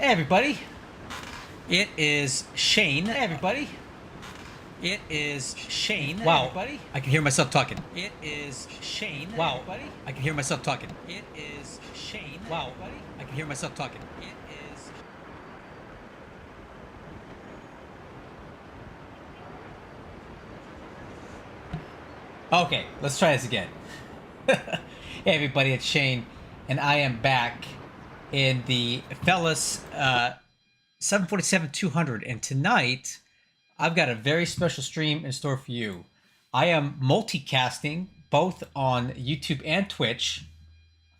Hey everybody, it is Shane. Hey everybody, it is Shane. Wow, everybody. I can hear myself talking. It is Shane. Wow, everybody. I can hear myself talking. It is Shane. Wow, everybody. I can hear myself talking. It is. Okay, let's try this again. Hey everybody, it's Shane, and I am back in the Felis 747-200, and tonight I've got a very special stream in store for you. I am multicasting both on YouTube and Twitch.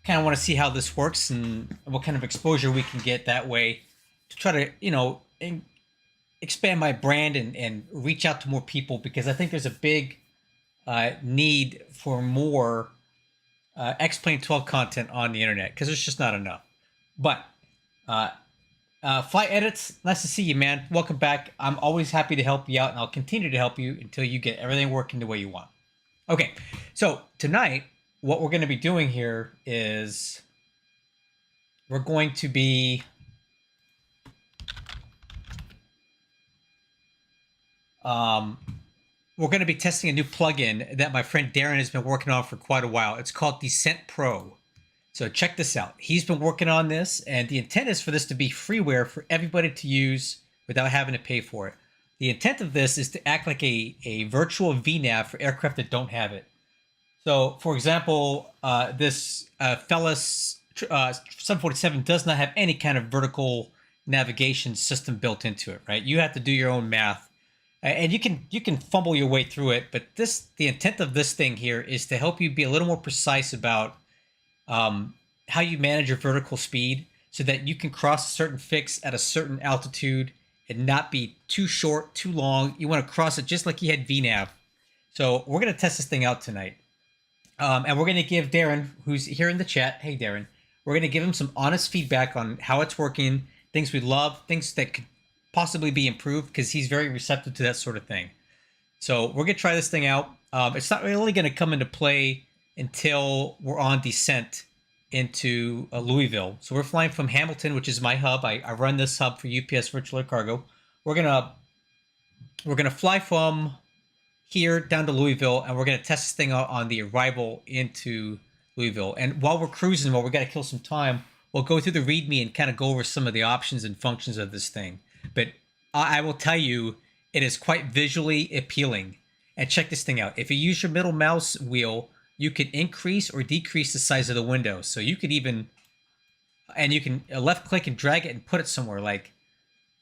Kind of want to see how this works and what kind of exposure we can get that way to try to, expand my brand and reach out to more people, because I think there's a big need for more X-Plane 12 content on the internet, because there's just not enough. But Flight Edits, nice to see you, man. Welcome back. I'm always happy to help you out, and I'll continue to help you until you get everything working the way you want. Okay, so tonight, what we're going to be doing here is we're going to be testing a new plugin that my friend Darron has been working on for quite a while. It's called Descent Pro. So check this out. He's been working on this, and the intent is for this to be freeware for everybody to use without having to pay for it. The intent of this is to act like a virtual VNAV for aircraft that don't have it. So, for example, this Felis 747 does not have any kind of vertical navigation system built into it, right? You have to do your own math, and you can fumble your way through it. But the intent of this thing here is to help you be a little more precise about how you manage your vertical speed, so that you can cross a certain fix at a certain altitude and not be too short, too long. You want to cross it just like you had VNAV. So we're going to test this thing out tonight. And we're going to give Darron, who's here in the chat, hey Darron, we're going to give him some honest feedback on how it's working, things we love, things that could possibly be improved, because he's very receptive to that sort of thing. So we're going to try this thing out. It's not really going to come into play until we're on descent into Louisville. So we're flying from Hamilton, which is my hub. I run this hub for UPS Virtual Air Cargo. We're gonna fly from here down to Louisville, and we're gonna test this thing out on the arrival into Louisville. And while we're cruising, while we gotta kill some time, we'll go through the README and kind of go over some of the options and functions of this thing. But I will tell you, it is quite visually appealing. And check this thing out. If you use your middle mouse wheel, you can increase or decrease the size of the window. So you could even, and you can left click and drag it and put it somewhere, like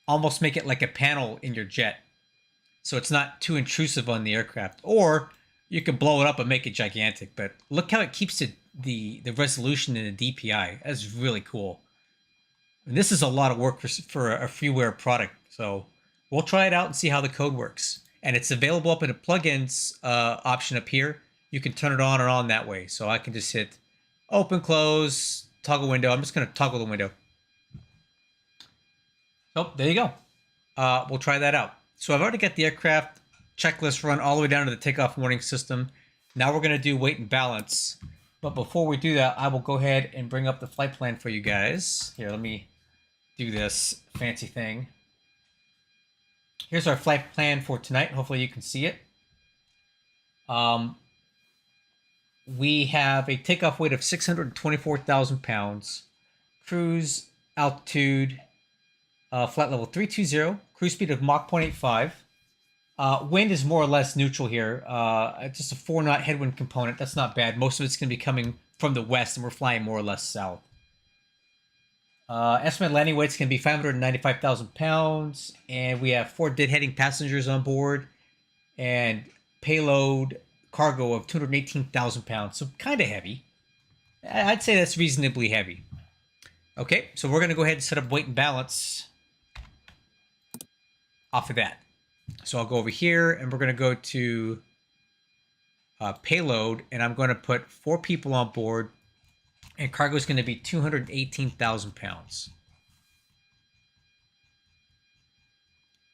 almost make it like a panel in your jet, so it's not too intrusive on the aircraft. Or you can blow it up and make it gigantic. But look how it keeps the resolution in the DPI. That's really cool. And this is a lot of work for a freeware product. So we'll try it out and see how the code works. And it's available up in the plugins option up here. You can turn it on or on that way. So I can just hit open, close, toggle window. I'm just going to toggle the window. Oh, there you go. We'll try that out. So I've already got the aircraft checklist run all the way down to the takeoff warning system. Now we're going to do weight and balance. But before we do that, I will go ahead and bring up the flight plan for you guys. Here, let me do this fancy thing. Here's our flight plan for tonight. Hopefully you can see it. We have a takeoff weight of 624,000 pounds, cruise altitude, flight level 320, cruise speed of Mach 0.85. Wind is more or less neutral here. Just a 4-knot headwind component. That's not bad. Most of it's going to be coming from the west, and we're flying more or less south. Estimated landing weight's going to be 595,000 pounds, and we have 4 deadheading passengers on board, and payload cargo of 218,000 pounds, so kind of heavy. I'd say that's reasonably heavy. Okay, so we're going to go ahead and set up weight and balance off of that. So I'll go over here, and we're going to go to payload, and I'm going to put 4 people on board, and cargo is going to be 218,000 pounds.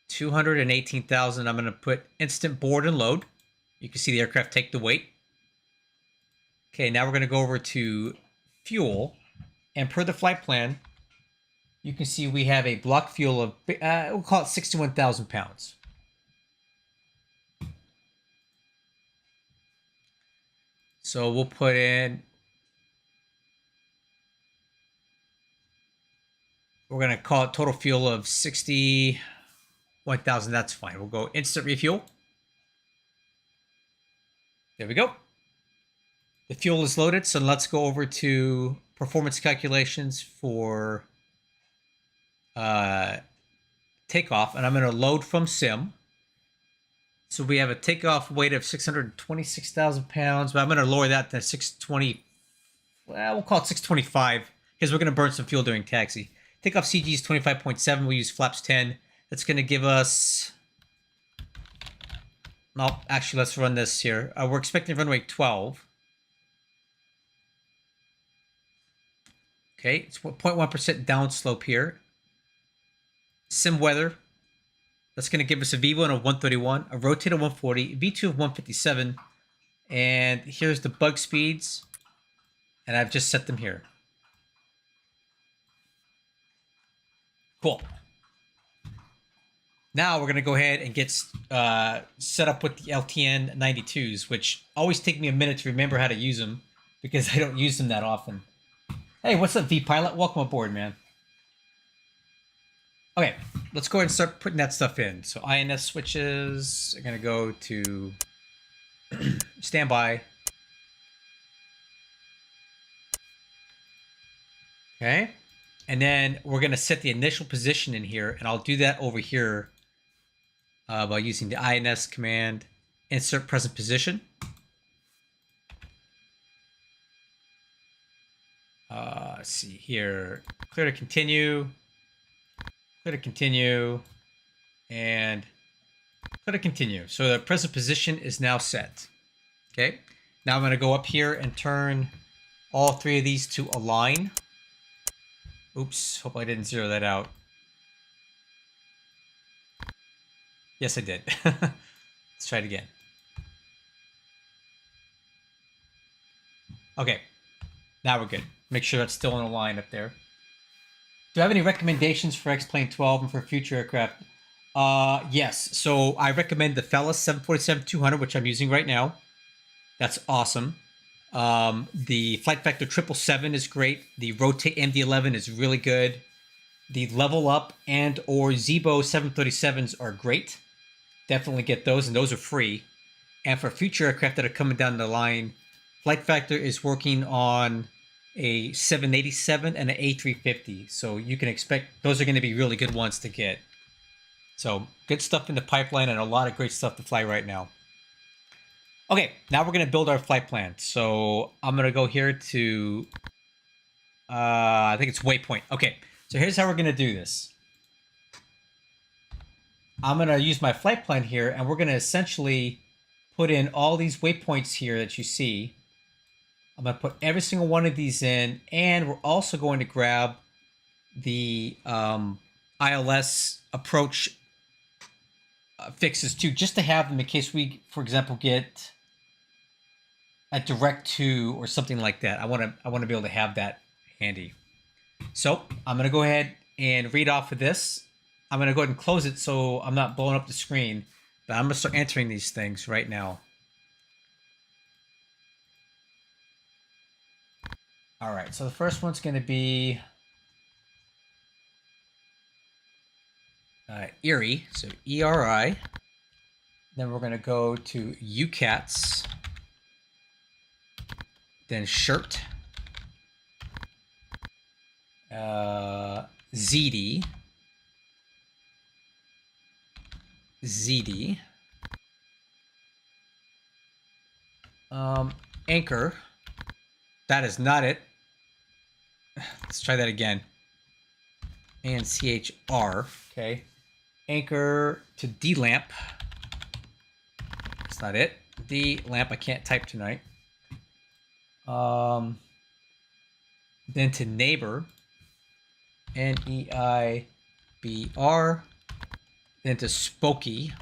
218,000. I'm going to put instant board and load. You can see the aircraft take the weight. Okay, now we're going to go over to fuel. And per the flight plan, you can see we have a block fuel of, we'll call it 61,000 pounds. So we'll put in, we're going to call it total fuel of 61,000. That's fine. We'll go instant refuel. There we go. The fuel is loaded. So let's go over to performance calculations for takeoff. And I'm going to load from sim. So we have a takeoff weight of 626,000 pounds, but I'm going to lower that to 620. Well, we'll call it 625 because we're going to burn some fuel during taxi. Takeoff CG is 25.7. We use flaps 10. That's going to give us... No, actually, let's run this here. We're expecting runway 12. Okay, it's 0.1% downslope here. Sim weather. That's going to give us a V1 of 131, a rotate of 140, V2 of 157, and here's the bug speeds, and I've just set them here. Cool. Now we're going to go ahead and get set up with the LTN 92s, which always take me a minute to remember how to use them because I don't use them that often. Hey, what's up, V-Pilot? Welcome aboard, man. Okay, let's go ahead and start putting that stuff in. So INS switches are going to go to standby. Okay, and then we're going to set the initial position in here, and I'll do that over here by using the INS command, insert present position. Let's see here, clear to continue. Clear to continue, and clear to continue. So the present position is now set. Okay, now I'm going to go up here and turn all three of these to align. Oops, hope I didn't zero that out. Yes, I did. Let's try it again. Okay, now we're good. Make sure that's still in a line up there. Do I have any recommendations for X-Plane 12 and for future aircraft? Yes. So I recommend the Felis 747-200, which I'm using right now. That's awesome. The Flight Factor 777 is great. The Rotate MD-11 is really good. The Level Up and or Zibo 737s are great. Definitely get those, and those are free. And for future aircraft that are coming down the line, Flight Factor is working on a 787 and an A350. So you can expect those are going to be really good ones to get. So good stuff in the pipeline and a lot of great stuff to fly right now. Okay, now we're going to build our flight plan. So I'm going to go here to, I think it's waypoint. Okay, so here's how we're going to do this. I'm going to use my flight plan here, and we're going to essentially put in all these waypoints here that you see. I'm going to put every single one of these in, and we're also going to grab the ILS approach fixes too, just to have them in case we, for example, get a direct to or something like that. I want to be able to have that handy. So I'm going to go ahead and read off of this. I'm going to go ahead and close it so I'm not blowing up the screen, but I'm going to start entering these things right now. All right, so the first one's going to be Erie, so ERI. Then we're going to go to UCATS, then shirt, ZD, ZD, anchor. That is not it. Let's try that again. And CHR, okay. Anchor to D lamp. That's not it. D lamp, I can't type tonight. Then to neighbor. NEIBR. Then to Spokey.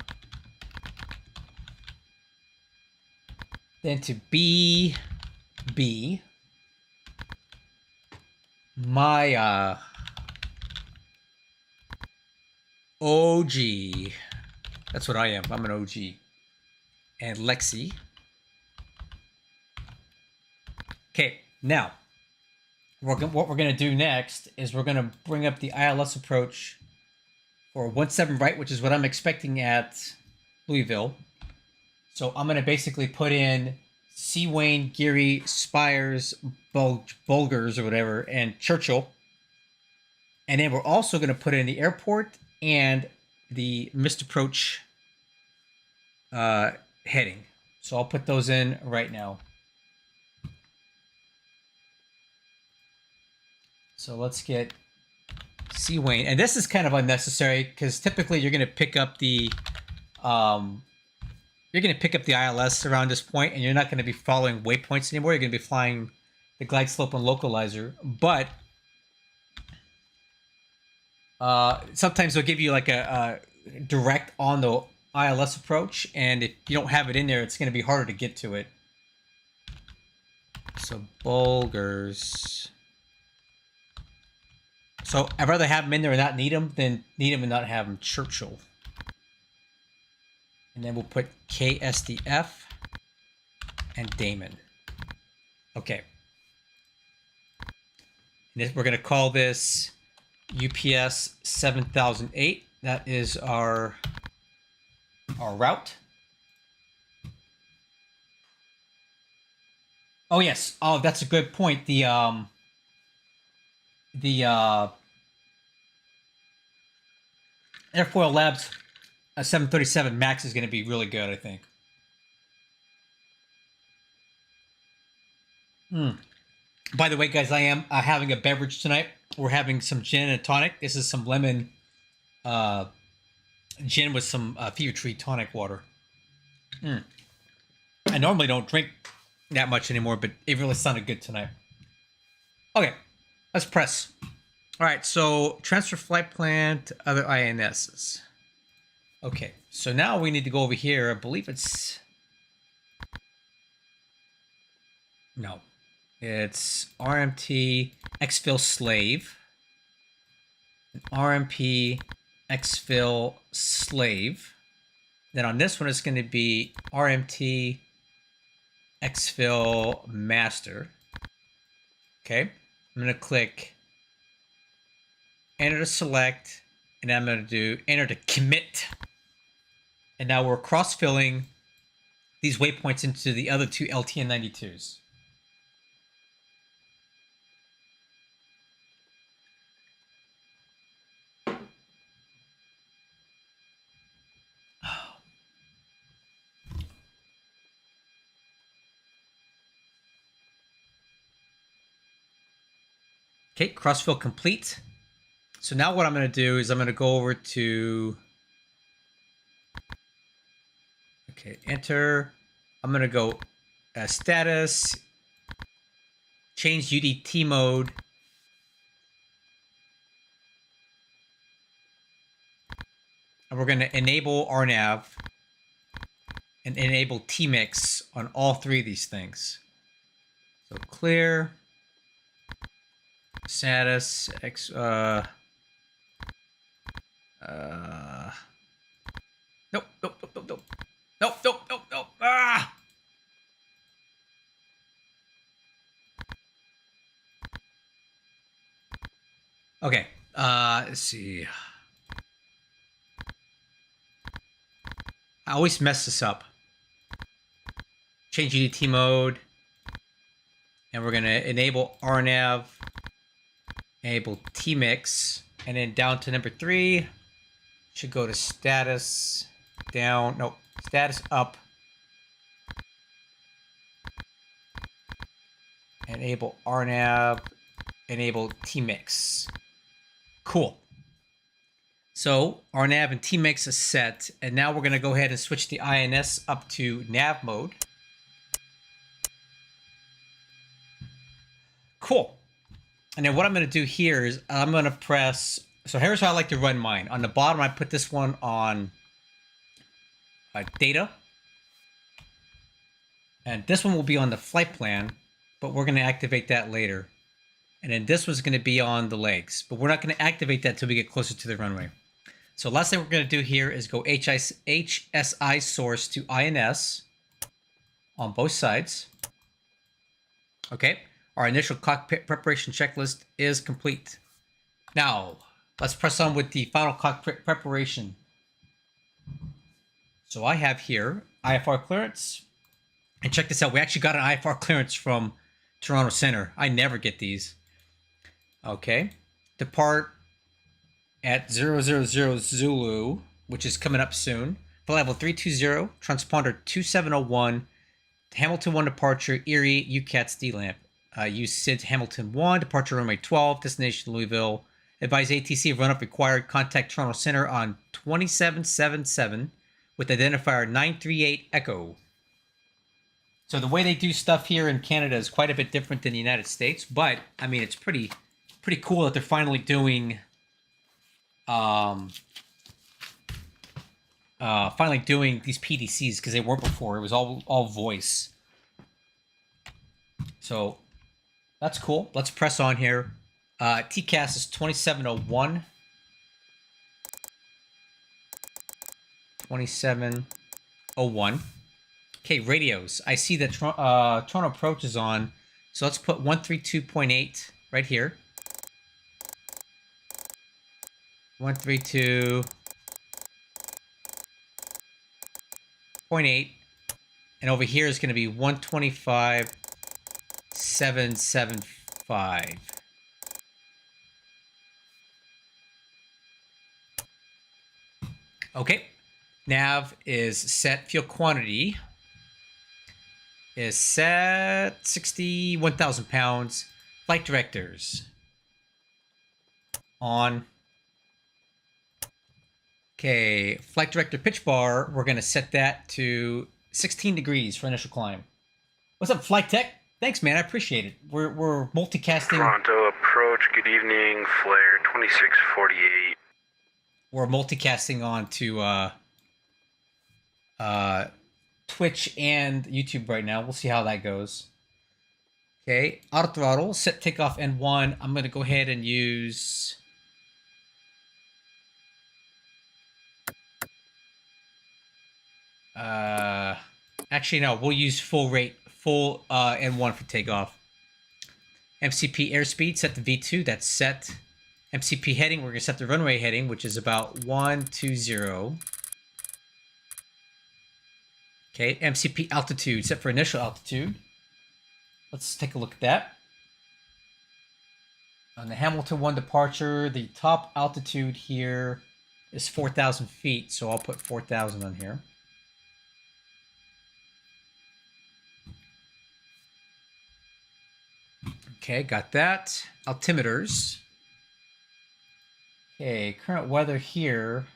Then to BB. My OG. That's what I am. I'm an OG. And Lexi. Okay, now, what we're going to do next is we're going to bring up the ILS approach for 1.7 right, which is what I'm expecting at Louisville. So I'm going to basically put in Seawain, Geary, Spires, Bulgars, or whatever, and Churchill. And then we're also going to put in the airport and the missed approach heading. So I'll put those in right now. So let's get Seawain. And this is kind of unnecessary because typically you're going to pick up the ILS around this point, and you're not going to be following waypoints anymore. You're going to be flying the glide slope and localizer. But sometimes they'll give you like a direct on the ILS approach, and if you don't have it in there, it's going to be harder to get to it. So Bulgars. So I'd rather have them in there and not need them than need them and not have them. Churchill. And then we'll put KSDF and Damon. Okay. And we're going to call this UPS 7008. That is our route. Oh yes. Oh, that's a good point. The Airfoil Labs 737 Max is going to be really good, I think. By the way, guys, I am having a beverage tonight. We're having some gin and tonic. This is some lemon gin with some Fever Tree tonic water. I normally don't drink that much anymore, but it really sounded good tonight. Okay, let's press. All right, so transfer flight plan to other INSs. Okay, so now we need to go over here. I believe it's... No. It's RMT exfil slave. RMP exfil slave. Then on this one, it's going to be RMT exfil master. Okay, I'm going to click enter to select, and I'm going to do enter to commit. And now we're cross-filling these waypoints into the other two LTN92s. Okay, crossfill complete. So now what I'm going to do is I'm going to go over to, okay, enter. I'm going to go status, change UDT mode. And we're going to enable RNAV and enable tmix on all three of these things. So clear, status, nope. Ah! Okay, let's see. I always mess this up. Change UDT mode. And we're going to enable RNAV, enable tmix, and then down to number 3. Should go to status, down, no, status up. Enable RNAV, enable tmix. Cool. So RNAV and tmix is set, and now we're going to go ahead and switch the INS up to nav mode. Cool. And then what I'm going to do here is I'm going to press... So here's how I like to run mine. On the bottom, I put this one on data. And this one will be on the flight plan, but we're going to activate that later. And then this one's going to be on the legs, but we're not going to activate that until we get closer to the runway. So last thing we're going to do here is go HSI source to INS on both sides. Okay, our initial cockpit preparation checklist is complete. Now, let's press on with the final cockpit preparation. So I have here IFR clearance. And check this out. We actually got an IFR clearance from Toronto Center. I never get these. Okay. Depart at 000 Zulu, which is coming up soon. Flight level 320, transponder 2701, Hamilton 1 departure, Erie, UCATS D-Lamp. Use SID Hamilton 1, departure runway 12, destination Louisville. Advise ATC of run-up required. Contact Toronto Center on 2777 with identifier 938 Echo. So the way they do stuff here in Canada is quite a bit different than the United States, but I mean it's pretty cool that they're finally doing these PDCs, because they weren't before. It was all voice. So that's cool. Let's press on here. TCAS is 2701. 2701. Okay, radios. I see that Toronto Approach is on. So let's put 132.8 right here. 132.8. And over here is going to be 125.775. Okay. Nav is set. Fuel quantity is set 61,000 pounds. Flight directors on. Okay, flight director pitch bar, we're going to set that to 16 degrees for initial climb. What's up, Flight Tech? Thanks, man. I appreciate it. We're multicasting. Toronto Approach, good evening. Flare 2648. We're multicasting on to Twitch and YouTube right now. We'll see how that goes. Okay, auto throttle, set takeoff N1. I'm going to go ahead and use... actually, no, we'll use full N1 for takeoff. MCP airspeed, set to V2, that's set. MCP heading, we're going to set the runway heading, which is about 120. Okay, MCP altitude, set for initial altitude. Let's take a look at that. On the Hamilton 1 departure, the top altitude here is 4,000 feet, so I'll put 4,000 on here. Okay, got that. Altimeters. Okay, current weather here.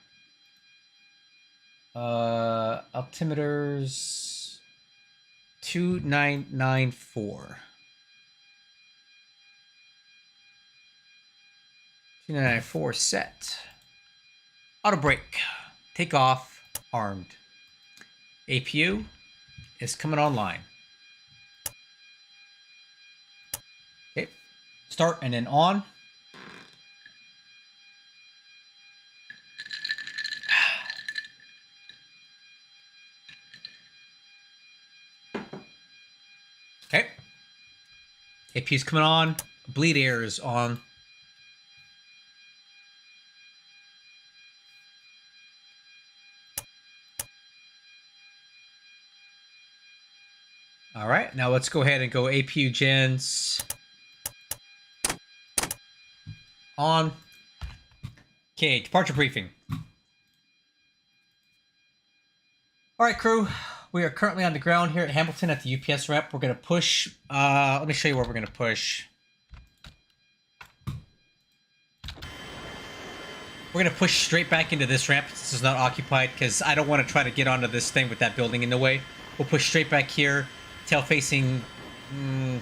Altimeters 2994. 2994 set. Auto brake. Take off. Armed. APU is coming online. Okay. Start and then on. Okay. APU's coming on. Bleed air is on. All right, now let's go ahead and go APU gens on. Okay, departure briefing. All right, crew. We are currently on the ground here at Hamilton at the UPS ramp. We're going to push. Let me show you where we're going to push. We're going to push straight back into this ramp. This is not occupied because I don't want to try to get onto this thing with that building in the way. We'll push straight back here, tail facing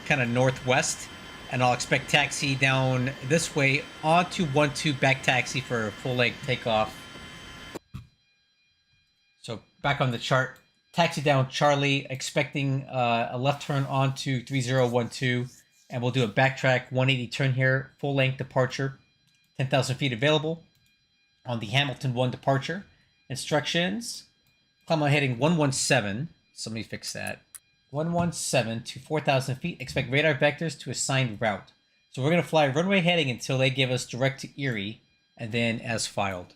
kind of northwest, and I'll expect taxi down this way onto 1-2 back taxi for a full leg takeoff. So back on the chart, taxi down Charlie, expecting a left turn onto 3012, and we'll do a backtrack 180 turn here, full length departure, 10,000 feet available. on the Hamilton 1 departure. Instructions. Climb on heading 117. So let me fix that. 117 to 4,000 feet. Expect radar vectors to assigned route. So we're going to fly runway heading until they give us direct to Erie, and then as filed.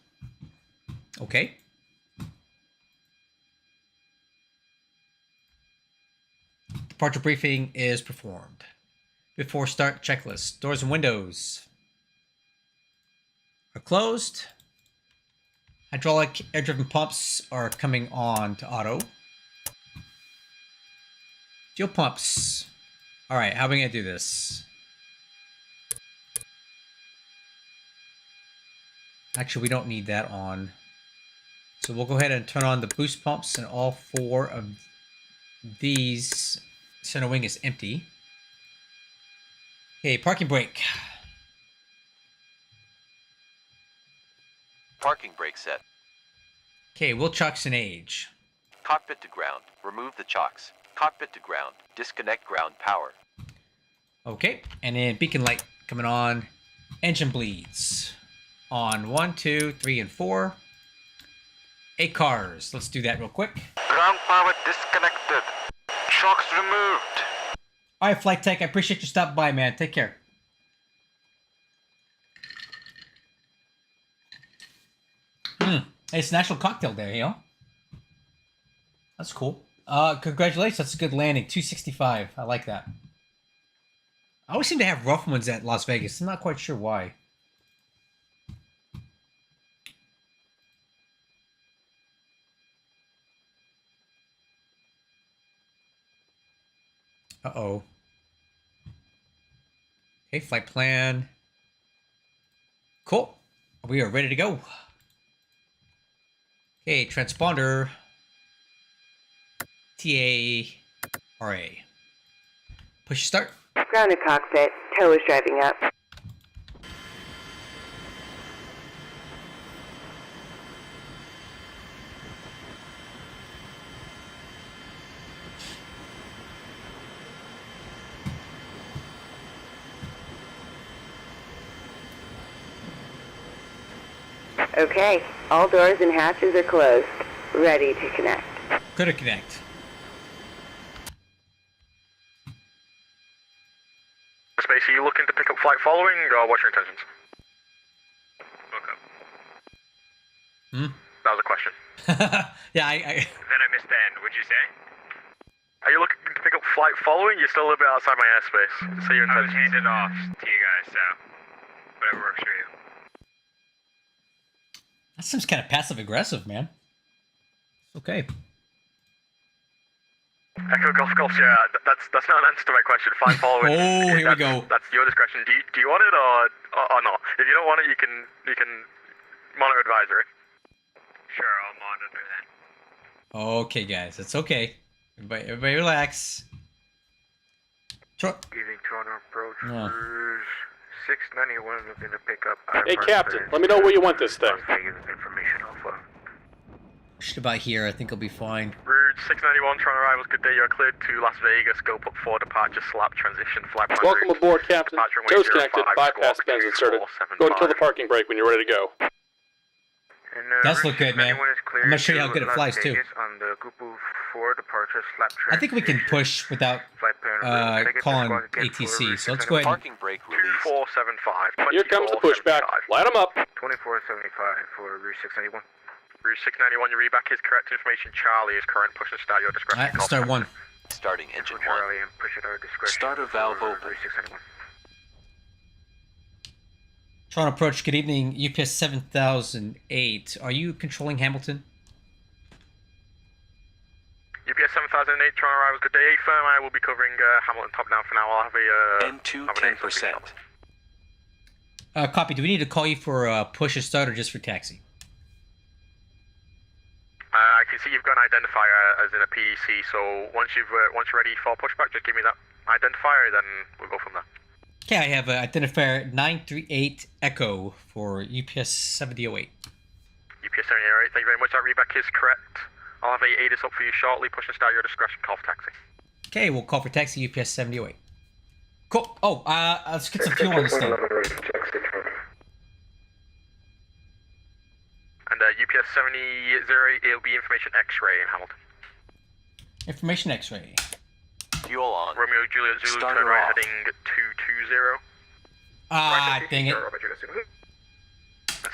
Okay. Departure briefing is performed. Before start, checklist. Doors and windows are closed. Hydraulic air-driven pumps are coming on to auto. Fuel pumps. All right, how are we going to do this? Actually, we don't need that on. So we'll go ahead and turn on the boost pumps, and all 4 of these. Center wing is empty. Okay, parking brake. Parking brake set. Okay, wheel chocks and age. Cockpit to ground. Remove the chocks. Cockpit to ground. Disconnect ground power. Okay, and then beacon light coming on. Engine bleeds. On 1, 2, 3, and 4. 8 cars. Let's do that real quick. Ground power disconnected. Shocks removed. All right, Flight Tech, I appreciate you stopping by, man. Take care. It's National Cocktail Day, you know? That's cool. Congratulations, that's a good landing. 265. I like that. I always seem to have rough ones at Las Vegas. I'm not quite sure why. Uh-oh. Okay, flight plan. Cool. We are ready to go. Okay, transponder. TARA. Push start. Grounded cockpit. Tow is driving up. Okay, all doors and hatches are closed. Ready to connect. Good to connect. Space, are you looking to pick up flight following, or what's your intentions? Okay. That was a question. Yeah, Then I missed the end, would you say? Are you looking to pick up flight following? You're still a little bit outside my airspace. So your intentions. I was handed off to you guys, so whatever works for you. That seems kind of passive-aggressive, man. Okay. Echo Golf Golf, yeah, that's not an answer to my question. Flight following. Oh, here we go. That's your discretion. Do you want it or not? If you don't want it, you can monitor advisory. Sure, I'll monitor then. Okay, guys, it's okay. Everybody relax. Giving Toronto approach. Cruise 691 looking to pick up. Hey, Captain, let me know where you want this thing. Information alpha. Just about here, I think I'll be fine. Route 691, Toronto arrivals, good day. You're cleared to Las Vegas. Go put 4 departure, slap transition, flight plan. Welcome route. aboard, Captain. Toes connected, bypass pins inserted. Go and kill the parking brake when you're ready to go. And, Does look good, man. I'm gonna show you how good it flies too. On the Gupu 4 departure, slap I think we can push without calling ATC. So let's go ahead. Parking brake release. 2475. Here comes the pushback. Light them up. 2475 for Route 691. Route 691, your reback is correct information. Charlie is current. Push and start your discretion. Alright, start 1. Starting engine 1. Charlie and push at our discretion. Starter valve open. Route 691. Toronto approach, good evening. UPS 7008. Are you controlling Hamilton? UPS 7008, Toronto arrivals, good day. Firm, I will be covering Hamilton top down for now. I'll have a N2 10%. Copy. Do we need to call you for push or start or just for taxi? I can see you've got an identifier as in a PEC, so once you're ready for pushback, just give me that identifier, then we'll go from there. Okay, I have identifier 938 Echo for UPS 7008. UPS 7008, thank you very much. That reback is correct. I'll have a ADIS up for you shortly. Push and start your discretion. Call for taxi. Okay, we'll call for taxi UPS 7008. Cool. Oh, let's get some fuel on this thing. And UPS 70, it'll be information X-ray in Hamilton. Information X-ray. Fuel on. Romeo Juliet Zulu, Start turn her right off. heading 220. Ah, dang it.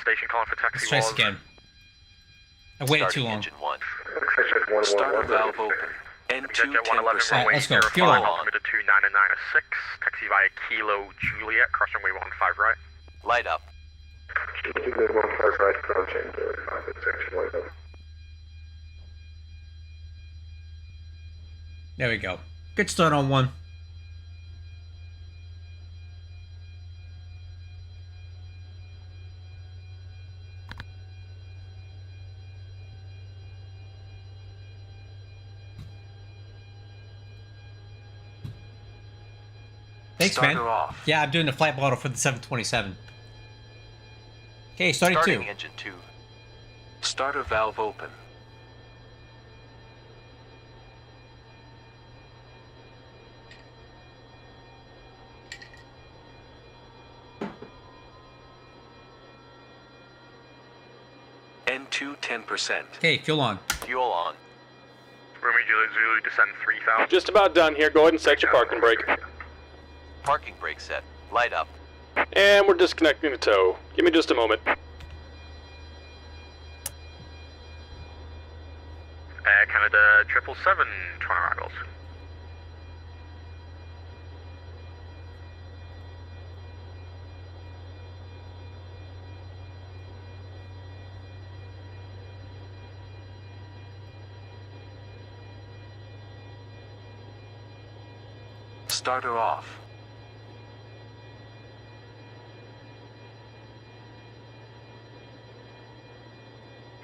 Station calling for taxi. Let's try this again. I waited too long. Engine 1. Starter valve open. N2 10%. Alright, let's go. Fuel on. Altimeter 29906. Taxi via Kilo Juliet, cross runway 15 right. Light up. There we go. Good start on one. Thanks, Starter man. off. Yeah, I'm doing the flight model for the 727. Okay, starting two. Engine 2. Starter valve open. N2 10%. Okay, fuel on. Fuel on. Romeo Juliet Zulu, descend 3000. Just about done here. Go ahead and set your parking brake. Parking brake set. Light up. And we're disconnecting the tow. Give me just a moment. Air Canada 777, Toronto arrivals. Starter off.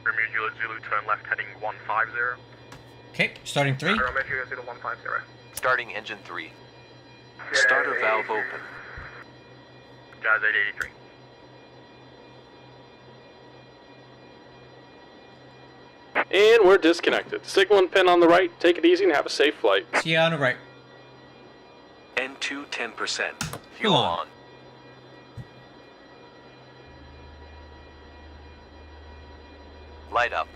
Romeo Juliet Zulu, turn left heading 150. Okay, starting three. Romeo Juliet Zulu 150. Starting engine 3. Starter valve open. Jazz 883. And we're disconnected. Signaling pin on the right. Take it easy and have a safe flight. See you on the right. N2 10%. Fuel Fuel on. on. Light up.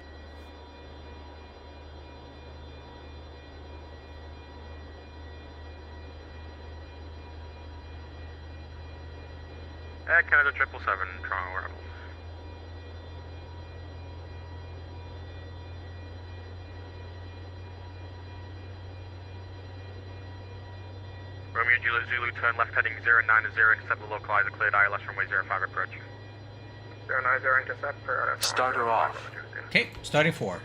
Air Canada 777, Toronto arrivals. Romeo Juliet Zulu, turn left heading 090, intercept the localizer, cleared ILS runway 05 approach. 090, intercept per Starter off. Okay, starting four.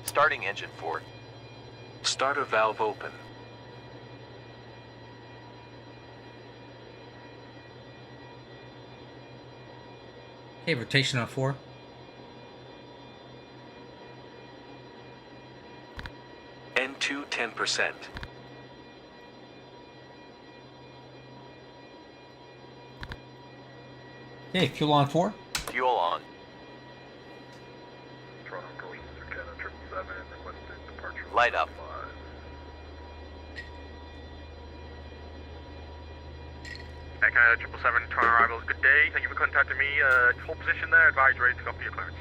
Starting engine 4. Starter valve open. Okay, rotation on four. N2 10%. Okay, fuel on four. Fuel on. Toronto Police, Canada 777, requested departure. Light up. Air Canada 777, Toronto arrivals, good day. Thank you for contacting me. Hold position there, advise ready to go for your clearance.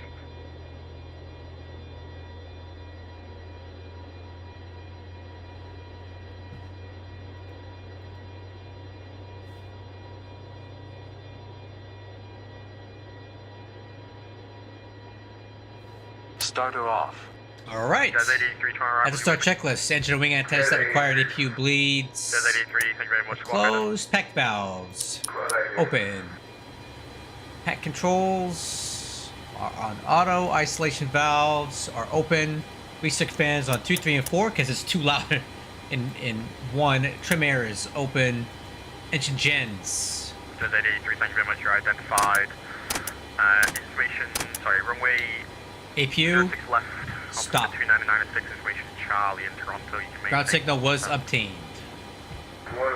Starter off. All right. Jazz 883, Toronto arrivals. At the start checklist, engine and wing antennas that required APU bleeds. Jazz 883, thank you very much. Closed. Pack valves. Open. Pack controls are on auto. Isolation valves are open. Restrict fans on 2, 3, and 4 because it's too loud in 1. Trim air is open. Engine gens. Jazz 883, thank you very much. You're identified. Information, sorry, runway APU. 06 left. Stop. 299 and 6 information Charlie in Toronto. You can make Ground signal was obtained. 11,000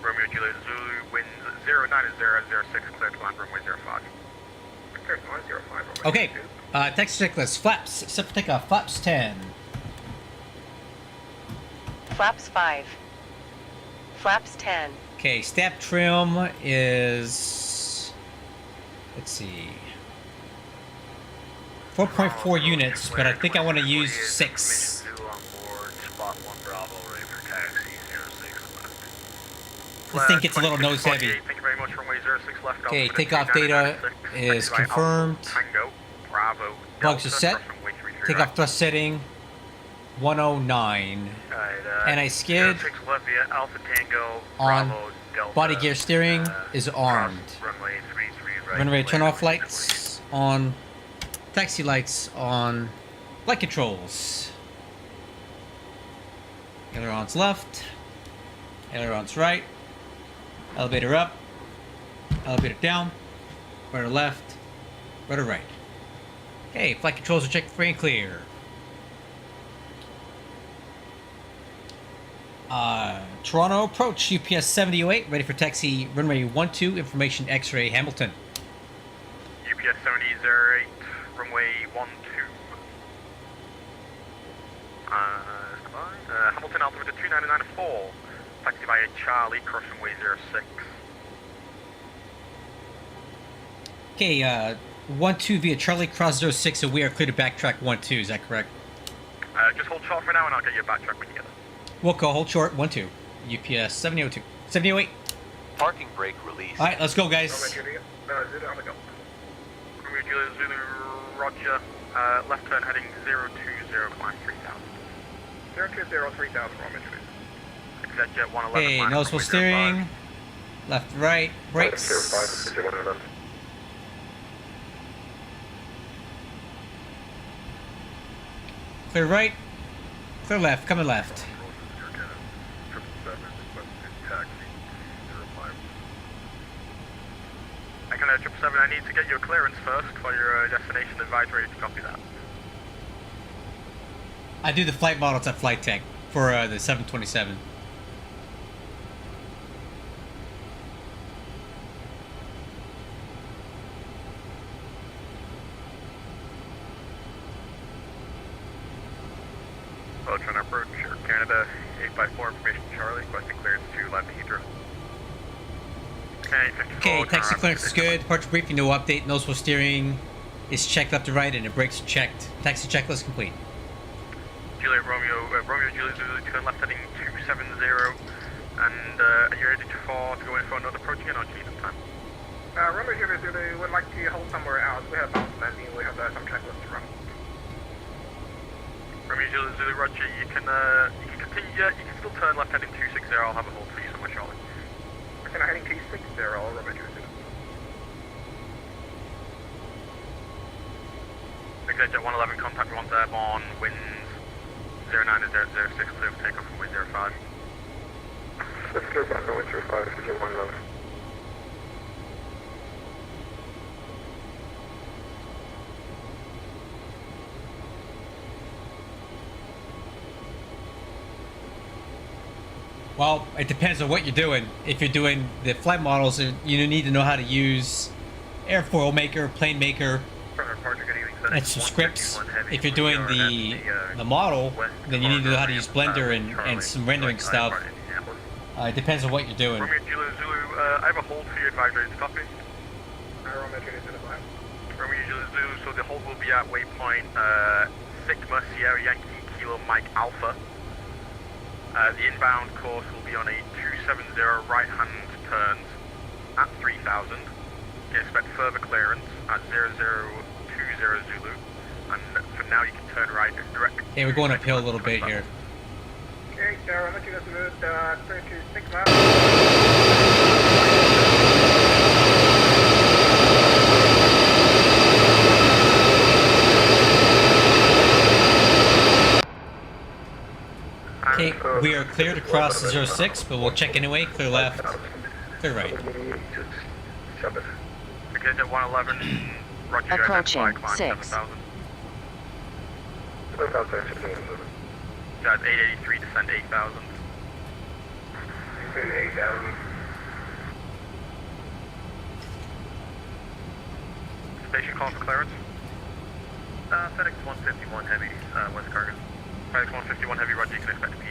Romeo Juliet Zulu winds 09006, clear to land runway 05. Clear to land 05. Okay. Text checklist. Flaps. Set for takeoff. Flaps 10. Flaps 5. Flaps 10. Okay, stab trim is... Let's see... 4.4 units, but I think I want to use 6. This thing gets a little nose heavy. Thank you very much, runway 06 left. Okay, takeoff data is confirmed. Tango, Bravo, Bugs are set. Takeoff thrust setting 109. Anti-skid on. Body gear steering is armed. Runway turn-off lights on. Taxi lights on. Flight controls. Ailerons left. Ailerons right. Elevator up. Elevator down. Rudder left. Rudder right. Okay, flight controls are checked free and clear. Toronto approach, UPS 708, ready for taxi runway 12, information X-ray Hamilton. UPS 708, runway 12. Hamilton altimeter 2994, taxi via Charlie, cross runway 06. Okay, 12 via Charlie, cross 06, so we are clear to backtrack 12, is that correct? Just hold short for now and I'll get you a backtrack when you get there. Wilco, hold short, 12. UPS 702. 708. Parking brake released. Alright, let's go, guys. Zulu on the go. Zulu, Roger. Left turn heading 020, climb 3000. 020, 3000, Roger. Exit jet 111. Okay, noticeable steering. Left, right, brakes. Clear right. Clear left, coming left. I can 777, I need to get your clearance first for your destination advice, ready to copy that. I do the flight models at Flight Tech for the 727. Well, trying to approach Canada 8x4 information Charlie, requesting clearance to land Heathrow. Okay, taxi clearance is good. Departure briefing, no update. Noticeable steering is checked left to right, and the brakes are checked. Taxi checklist complete. Juliet Romeo, Juliet Zulu, turn left heading 270, and are you ready to go in for another approach again, or do you need some time? Romeo Juliet Zulu would like to hold somewhere else. We have bounce landing, we have some checklist to run. Romeo Juliet Zulu, Roger, you can continue, you can still turn left heading 260, I'll have a hold for you somewhere, Charlie. We're heading 260, Romeo Juliet Zulu. Exit jet 111, contact 1 airborne, winds 09 to 006, clear for takeoff from 05. Let's clear back on 05, jet 111. Well, it depends on what you're doing. If you're doing the flight models, you need to know how to use airfoil maker, plane maker, and some scripts. If you're doing the model, then you need to know how to use Blender and some rendering stuff. It depends on what you're doing. Romeo Juliet Zulu, I have a hold for your advisory to copy. Romeo Juliet Zulu, so the hold will be at waypoint Sigma Sierra Yankee Kilo Mike Alpha. The inbound course will be on a 270 right-hand turns at 3000. You can expect further clearance at 0020 Zulu, and for now you can turn right direct. Okay, we're going uphill a little bit here. Okay, Darron, let you go to 36 miles. Okay, we are clear to cross the 06, but we'll check anyway. Clear left, clear right. Okay, jet 111, Roger. Approaching 6. 7,000. Jet 883, descend 8,000. 8,000. Station call for clearance. FedEx 151 Heavy, West Cargo. FedEx 151 Heavy, Roger, you can expect a PEC.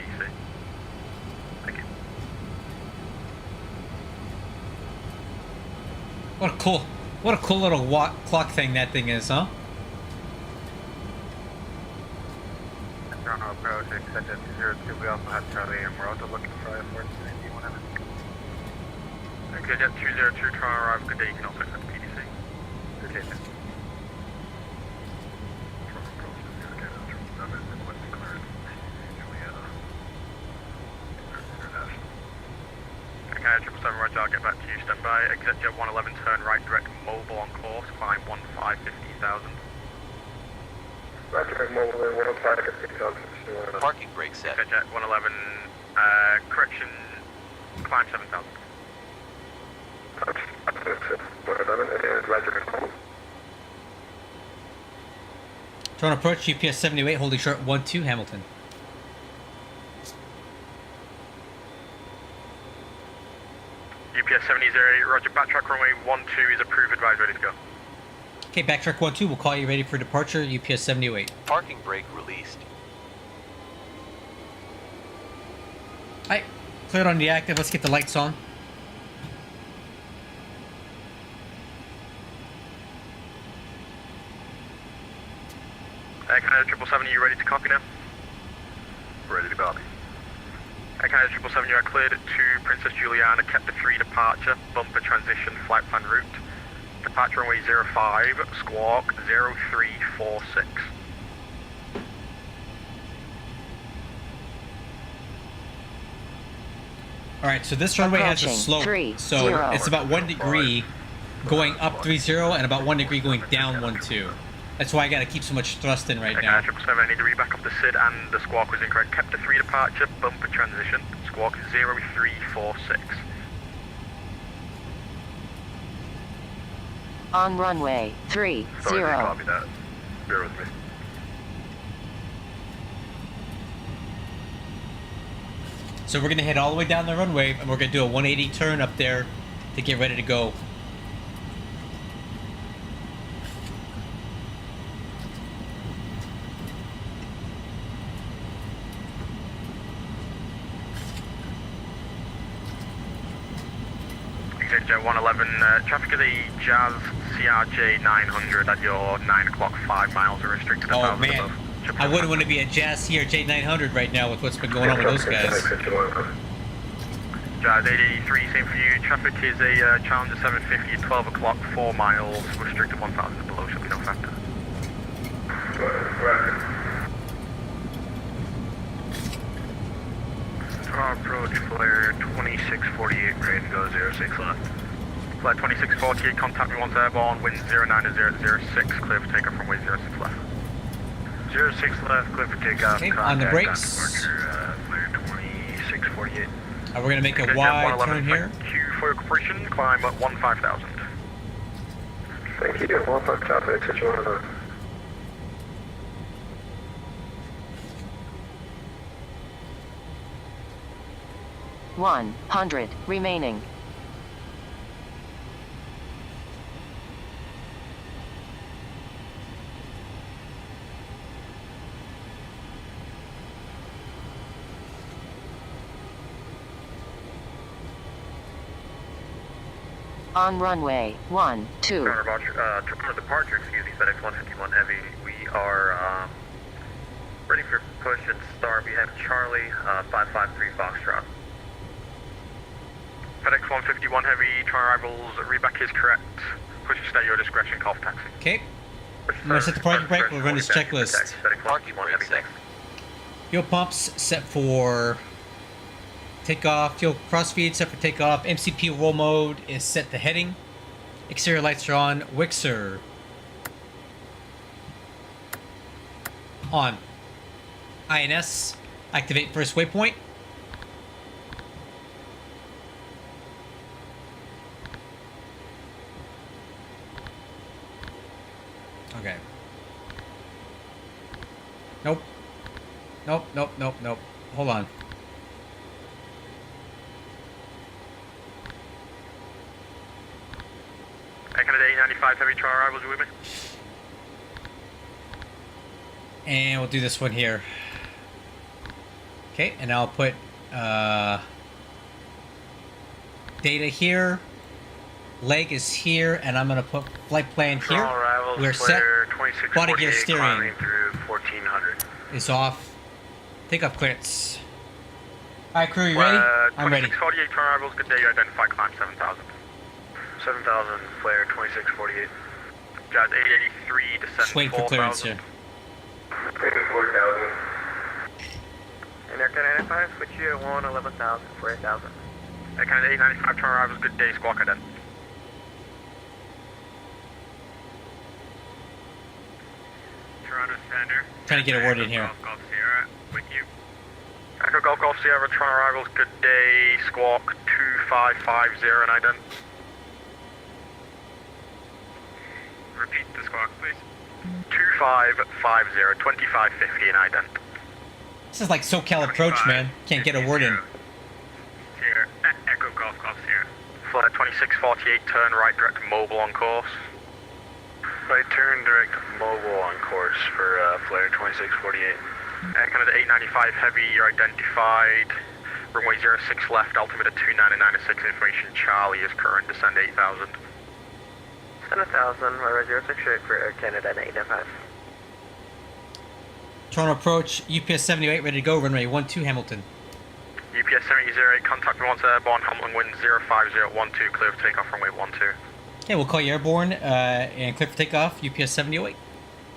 What a cool little clock thing that thing is, huh? Toronto approach, except at 02, we also have Charlie, and we're also looking for a 460 whenever. Okay, Jet 202, Toronto arrive, good day, you can also accept PDC. Good day, sir. Okay, 777, roger, I'll get back to you, stand by. Exit Jet 111, turn right, direct mobile on course, climb 1550,000. Roger, mobile in 105, 50,000. Parking brake set. Exit Jet 111, correction, climb 7,000. Toronto approach, UPS 78, holding short 12, Hamilton. UPS 70, roger, backtrack runway 12 is approved, advise, ready to go. Okay, backtrack 12, we'll call you ready for departure, UPS 78. Parking brake released. Alright, cleared on the active, let's get the lights on. Canada 777, you ready to copy now? Ready to copy. Canada 777, you are cleared to Princess Juliana, kept the 3 departure, bumper transition, flight plan route. Departure runway 05, squawk 0346. Alright, so this runway has a slope, so it's about 1 degree going up 30 and about 1 degree going down 12. That's why I gotta keep so much thrust in right now. 777, I need to read back up the SID and the squawk was incorrect. Kept the 3 departure, bumper transition, squawk 0346. On runway 30. Copy that. Bear with me. So we're gonna head all the way down the runway and we're gonna do a 180 turn up there to get ready to go. Jet 111, traffic is a Jazz CRJ 900 at your 9 o'clock, 5 miles are restricted. Oh man, I wouldn't want to be a Jazz CRJ 900 right now with what's been going on with those guys. Jazz 883, same for you. Traffic is a Challenger 750 at 12 o'clock, 4 miles, restricted 1,000 and below, should be no factor. Approach flare 2648, ready to go 06 left. Flare 2648, contact me once airborne, wind 09-006, clear for takeoff runway 06 left. 06 left, clear for takeoff. Okay, on the brakes. Flare 2648. We're going to make a wide turn here. Q for your completion, climb at 15,000. Thank you, 15,000, attention 111. 100 remaining. On runway 12. Departure, excuse me, FedEx 151 Heavy. We are ready for push and start. We have Charlie, 553 Foxtrot. FedEx 151 Heavy, try arrivals, readback is correct. Push and stay at your discretion, call for taxi. Okay. I'm going to set the parking brake, we'll run this checklist. Parking brake set. Fuel pumps set for takeoff, fuel crossfeed set for takeoff, MCP roll mode is set to heading. Exterior lights are on, Wixer on. INS, activate first waypoint. Okay. Nope. Nope, nope, nope, nope. Hold on. Canada 895 Heavy, try arrivals, you with me? And we'll do this one here. Okay, and I'll put data here. Leg is here, and I'm gonna put flight plan here. Toronto arrivals, We're set. flare 2648, Body gear steering climbing through 1400. is off. Takeoff clearance. Alright, crew, you ready? I'm ready. 2648, Toronto arrivals, good day, you identify climb 7000. 7000, flare 2648. Jazz 883, descent Just waiting for clearance 4000. here. 4000. American 95, switch you at 11,000 for 8,000. Canada 895, Toronto arrivals, good day, squawk ident. Toronto Standard. Trying to get a word in here. Golf Sierra, with you. Echo Golf Golf Sierra, Toronto arrivals, good day, squawk 2550 and ident. Repeat the squawk, please. 2550, 2550 and ident. This is like SoCal approach, man. Can't get a word in. Here, Echo Golf Golf Sierra. Flight 2648, turn right direct mobile on course. Right turn direct mobile on course for flare 2648. Canada 895 heavy, you're identified. Runway 06 left, altimeter 29906, information Charlie is current, descend 8000. Send 1,000, runway 06 straight for Air Canada 895. Toronto approach, UPS 78 ready to go, runway 12 Hamilton. UPS 7008, contact me once airborne, Hamilton wind 05012, clear for takeoff runway 12. Okay, we'll call you airborne and clear for takeoff, UPS 708.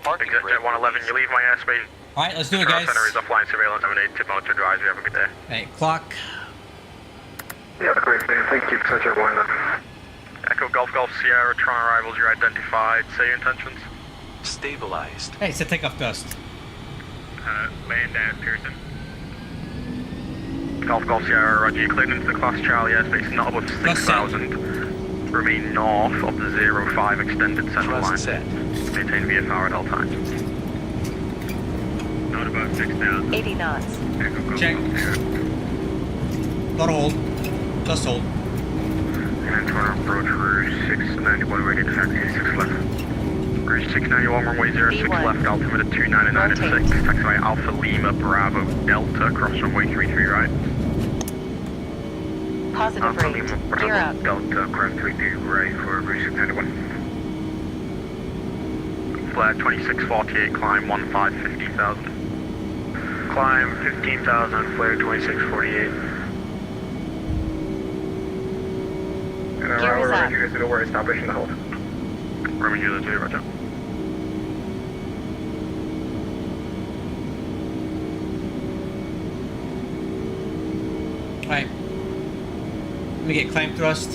Parking Exit brake jet 111, you leave my airspace. Alright, let's do it, guys. Center is offline surveillance, 78, tip mode to advisory, have a good day. Alright, clock. Yeah, great day, thank you, such a one. Echo Golf Golf Sierra, Toronto arrivals, you're identified, say your intentions. Stabilized. Hey, set takeoff dust. Land at Pearson. Golf Golf Sierra, roger, you cleared into the Class Charlie airspace, not above 6,000. Remain north of the 05 extended center line. Thrust set. Maintain VFR at all times. Not above 6,000. 80 knots. Echo Golf Check. Golf Sierra. Not hold. Just hold. And Toronto approach Rouge 691, ready to taxi 86 left. Rouge 691, runway 06 B1. left, altimeter 29906. Rotate. Taxiway Alpha Lima Bravo Delta, cross runway 33 right. Positive Alpha rate. Lima Gear Bravo up. Delta, cross 33 right for Rouge 691. Flare 2648, climb 15,000. Climb 15,000, flare 2648. Gear is up. You guys know we're establishing the hold. Roman Julia 2, roger. Alright. Let me get climb thrust.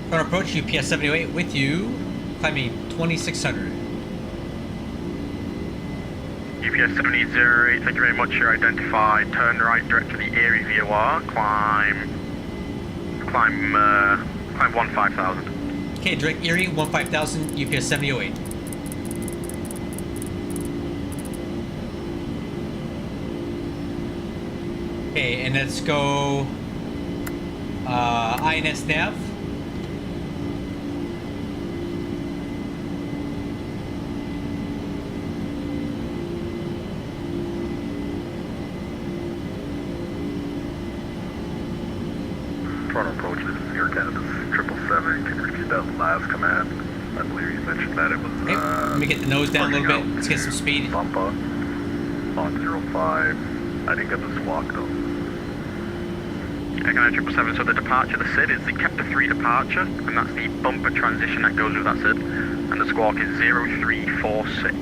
Toronto approach, UPS 708 with you. Climbing 2600. UPS 7008, thank you very much, you're identified. Turn right direct to the Erie VOR, climb 15,000. Okay, direct Erie 15,000, UPS 7008. Okay, and let's go INS nav. Toronto approach, this is Air Canada 777, can you repeat that last command? I believe you mentioned that it was, Okay, let me get the nose down a little bit. Let's get some speed. Bump up on 05. I didn't get the squawk though. Echo 777, so the departure, the SID is the Kepler 3 departure, and that's the bumper transition that goes with that SID. And the squawk is 0346.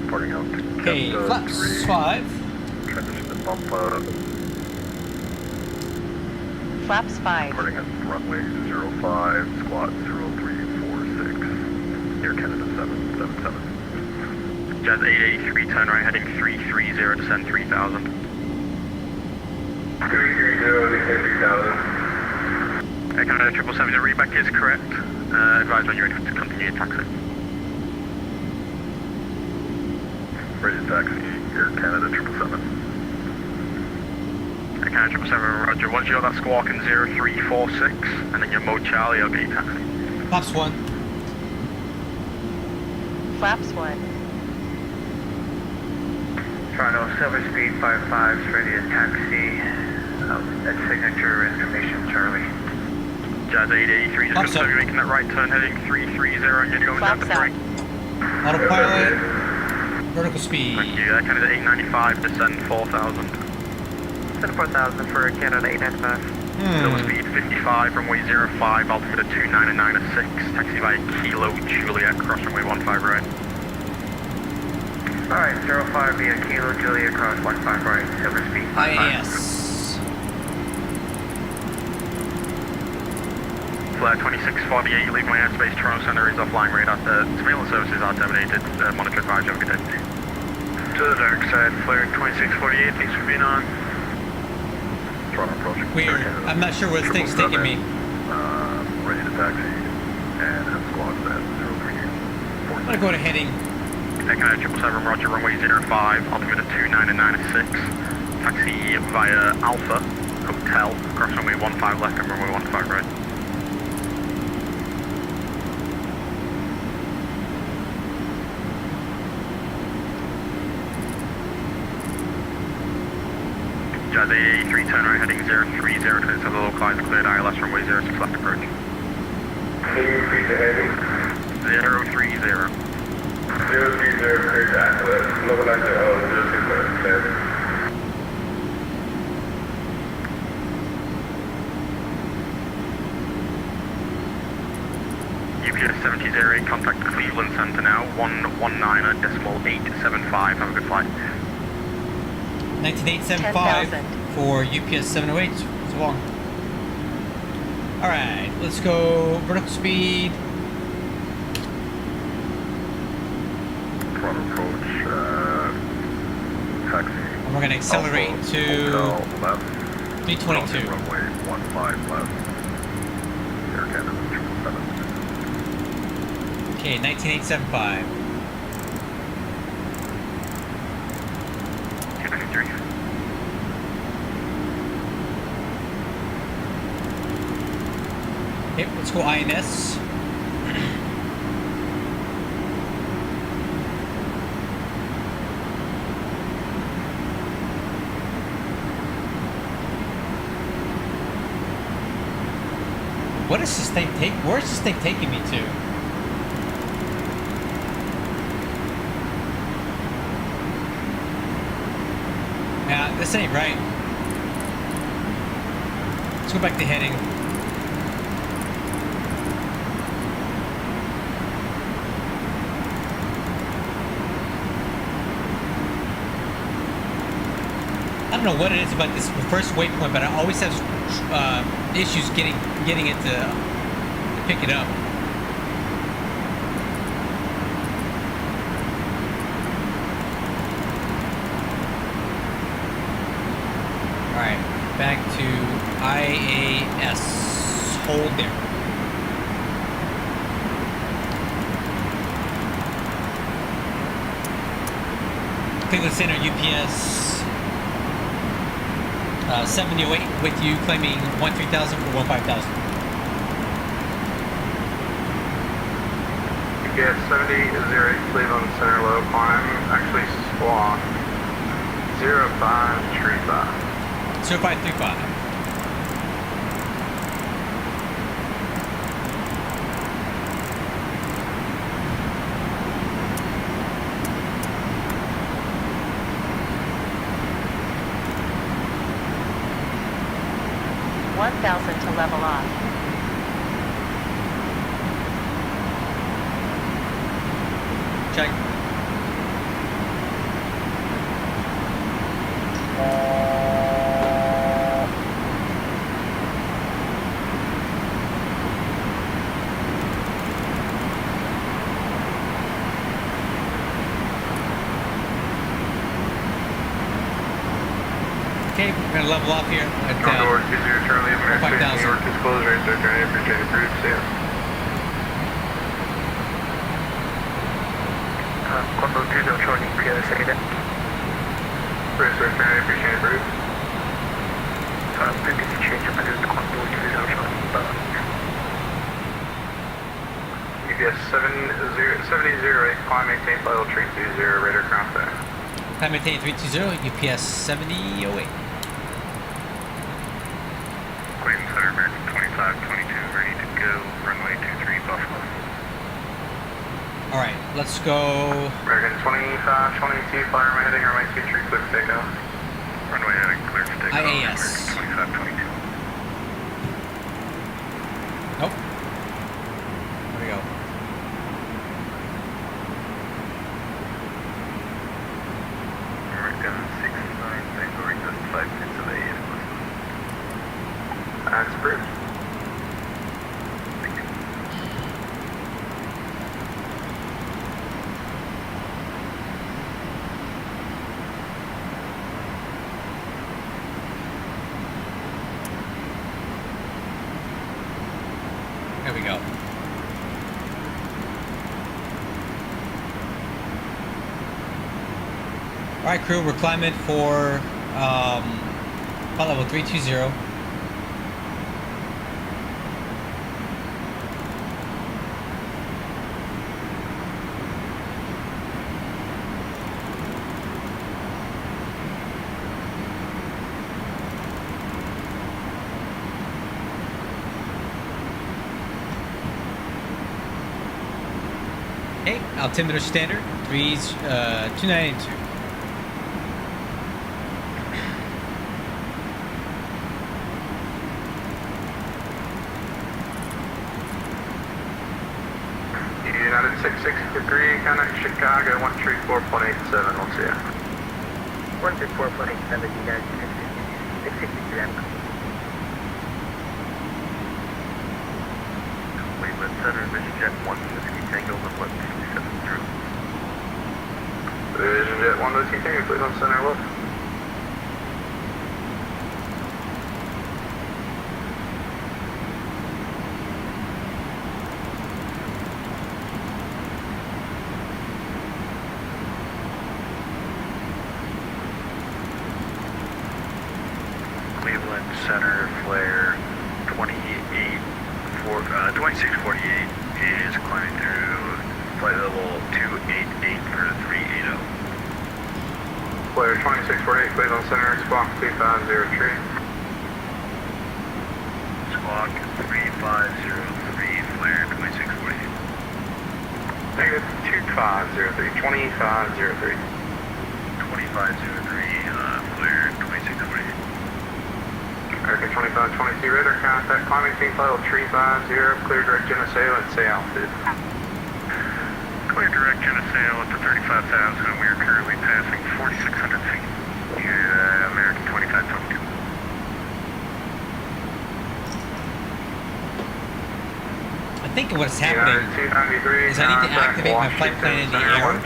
Reporting out. Okay, Kepler flaps 3, 5. transition to bumper. Flaps 5. Reporting at runway 05, squat 0346. Air Canada 777. Jazz 883, turn right heading 330, descend 3000. 330, descend 3000. Air Canada 777, the readback is correct. Advise when you're ready to continue your taxi. Ready to taxi, Air Canada 777. Air Canada 777, roger. Once you got that squawk in 0346, and then your mode Charlie, I'll get you taxi. Flaps 1. Flaps 1. Toronto, Silver Speed 55 is ready to taxi. At signature information, Charlie. Jazz 883, just confirm you're making that right turn heading 330 and you're going down to Flaps 3. Autopilot. Vertical speed. Thank you. Canada 895, descend 4,000. Descend 4,000 for Canada 895. Silver speed 55, runway 05, altimeter 29906, taxi by Kilo Juliet, cross runway 15 right. Alright, 05 via Kilo Juliet, cross 15 right, Silver Speed 55. IAS. Flight 2648, leave my airspace, Toronto Center is offline radar. Surveillance services are terminated. Monitor advisory, have a good day. To the dark side, flare 2648, thanks for being on. Toronto approaching. Weird. I'm not sure where this thing's taking me. Ready to taxi, and have squads at 03. I'm gonna go to heading. Canada 777, roger, runway 05, altimeter 29906. Taxi via Alpha Hotel, cross runway 15 left and runway 15 right. Jazz 883, turn right heading 030, clearance of the localized cleared ILS runway 06 left approach. Increase the heading. 030. 030, clear to ILS, localized 06 left cleared. UPS 7008, contact Cleveland Center now, 119.875, have a good flight. 19875 10,000. for UPS 708. So long. Alright, let's go vertical speed. Toronto approach, taxi. And we're going to accelerate to Hotel left. 322. Runway 15 left. Air Canada 777. Okay, 19875. 293. Okay, let's go INS. What is this thing take? Where's this thing taking me to? Nah, this ain't right. Let's go back to heading. I don't know what it is about this first waypoint, but I always have issues getting it to pick it up. All right, back to IAS. Hold there. Cleveland Center, UPS 708 with you, claiming 13,000 for 15,000. UPS 7008, Cleveland Center, low climb, actually squawk 0535. 0535. $1,000 to level off. Check. Okay, we're gonna level off here at Condor 20 Charlie, American 5,000. New York disclosure, Darron, appreciate it, Bruce, see ya. Condor 20 Charlie, PSA then. Bruce, Darron, appreciate it, Bruce. Thank you to change your message to Condor 20 Charlie, UPS 7008, climb, maintain flight level 320, radar cross there. Time maintain 320, UPS 7008. Cleveland Center, American 2522, ready to go. Runway 23 Buffalo. All right, let's go. American 2522, fire my heading, runway 23, clear for takeoff. Runway heading clear for takeoff. IAS. American 2522. Nope. There we go. American 69, Bangalore, just 5 minutes away. That's approved. Thank you. There we go. All right, crew, we're climbing for flight level 320. Okay, altimeter standard, 292. United 663, contact Chicago 134.87, we'll see ya. 134.87, United 663, Cleveland Center, VisionJet 1 Whiskey Tango, left 270. VisionJet 1 Whiskey Tango, Cleveland Center, left. Cleveland Center, flare 2648 is climbing through flight level 288 for 380. Flare 2648, Cleveland Center, squawk 2503. Squawk 3503, flare 2648. Negative 2503, 2503. 2503, flare 2648. American 2522, radar contact, climbing team level 350, clear direct NSA, let's say altitude. Clear direct NSA up to 35,000, and we are currently passing 4,600 feet. American 2522. I think what's happening is I need to activate my flight plan in the air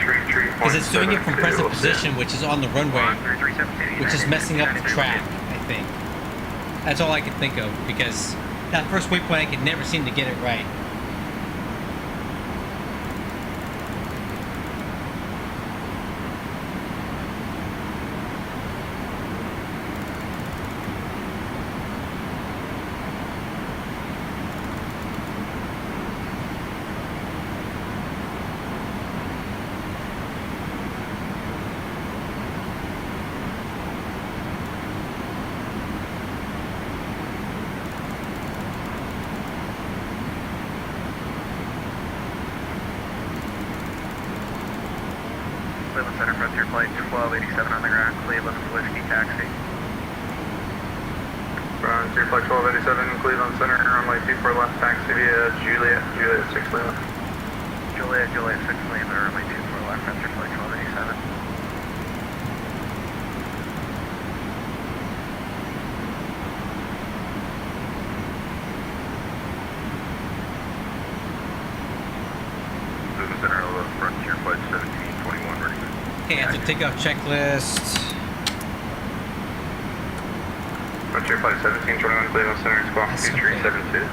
because it's doing it from present position, which is on the runway, which is messing up the track, I think. That's all I could think of because that first waypoint I could never seem to get it right. Cleveland Center, Frontier Flight 1287 on the ground, Cleveland Whiskey Taxi. Frontier Flight 1287, Cleveland Center, runway 24 left, taxi via Juliet 6 Lima. Juliet 6 Lima, runway 24 left, Frontier Flight 1287. Cleveland Center, Frontier Flight 1721, ready. Okay, after takeoff checklist. Frontier Flight 1721, Cleveland Center, squawk 2372.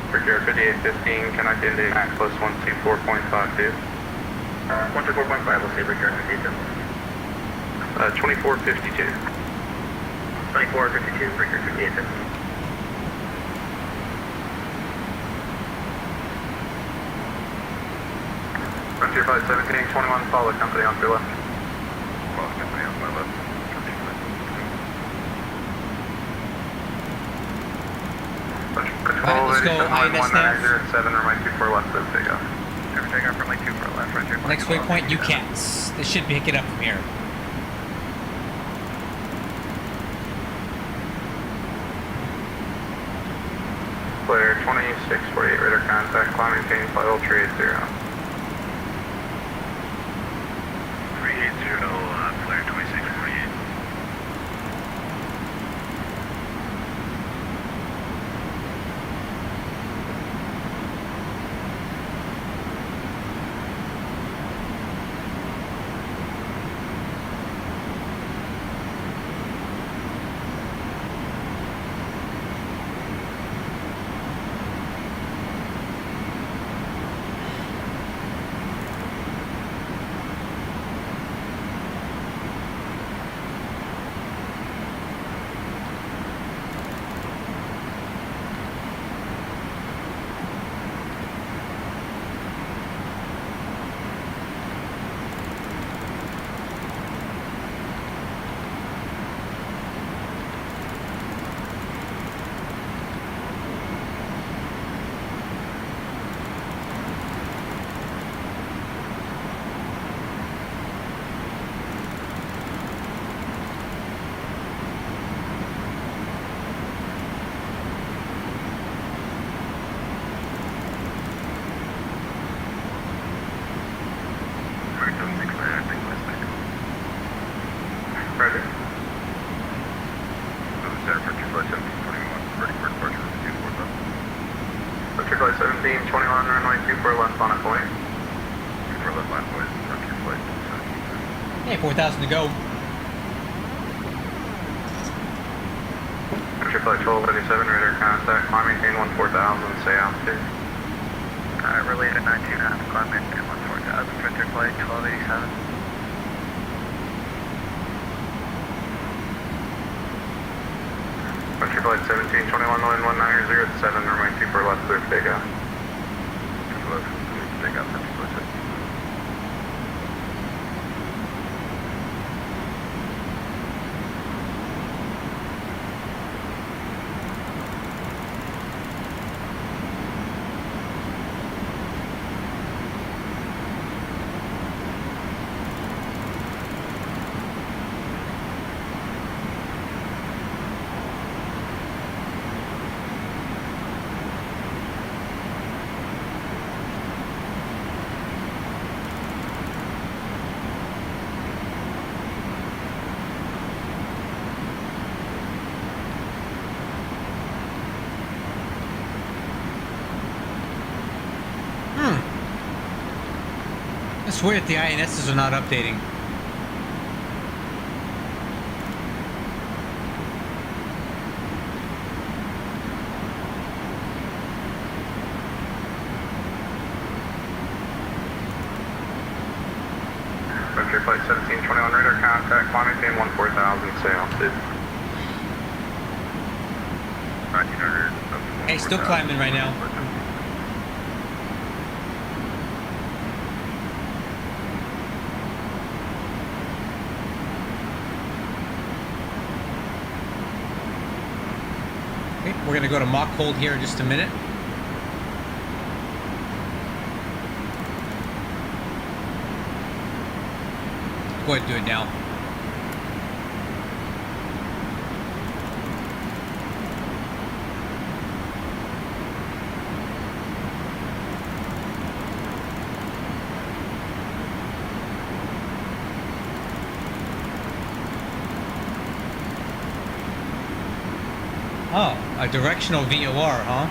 Frontier 5815, connect into MAX plus 124.52. 124.5, we'll see return to detail. 2452. 2452, Frontier 5815. Frontier Flight 1721, follow the company off your left. Follow the company off my left. Control let's go 87 INS nav. 1907, runway 24 left, please take off. Never take off runway 24 left, Frontier Flight. Next waypoint, UCATS. They should pick it up from here. Flare 2648, radar contact, climb maintain flight level 380. 380, flare 2648. Roger. Center Frontier Flight 1721, ready for departure with 24 left. Frontier Flight 1721, runway 24 left on a point. 24 left line, boys. Frontier Flight 1721. Hey, 4,000 to go. Frontier Flight 1287, radar contact, climb maintain 14000, stay altitude. Relay to 92.5, climb maintain 14000, Frontier Flight 1287. Frontier Flight 1721, line 1907, runway 24 left, clear for takeoff. Take out Frontier Flight 1721. I swear that the INSs are not updating. Frontier Flight 1721, radar contact, climb maintain 14000, stay altitude. 1900. Hey, still climbing right now. Okay, we're gonna go to mock hold here in just a minute. Go ahead and do it now. Oh, a directional VOR, huh?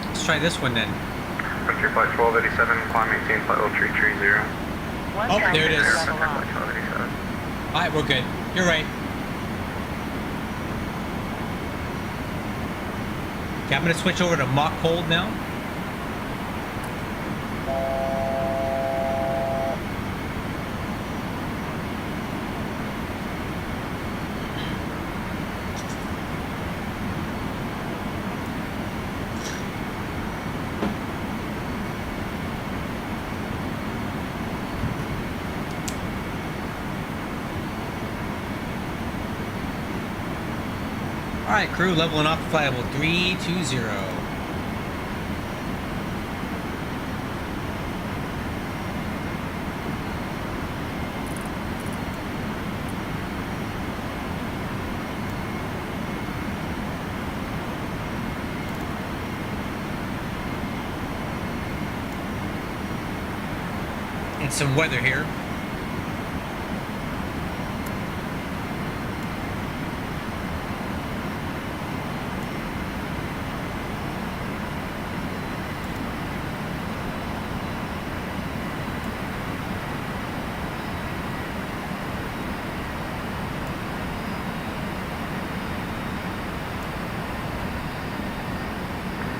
Let's try this one then. Frontier Flight 1287, climb maintain flight level 330. Oh, there it is. Level All off. 1287. right, we're good. You're right. Okay, I'm gonna switch over to mock hold now. Alright, crew, leveling off to flight level 320. And some weather here.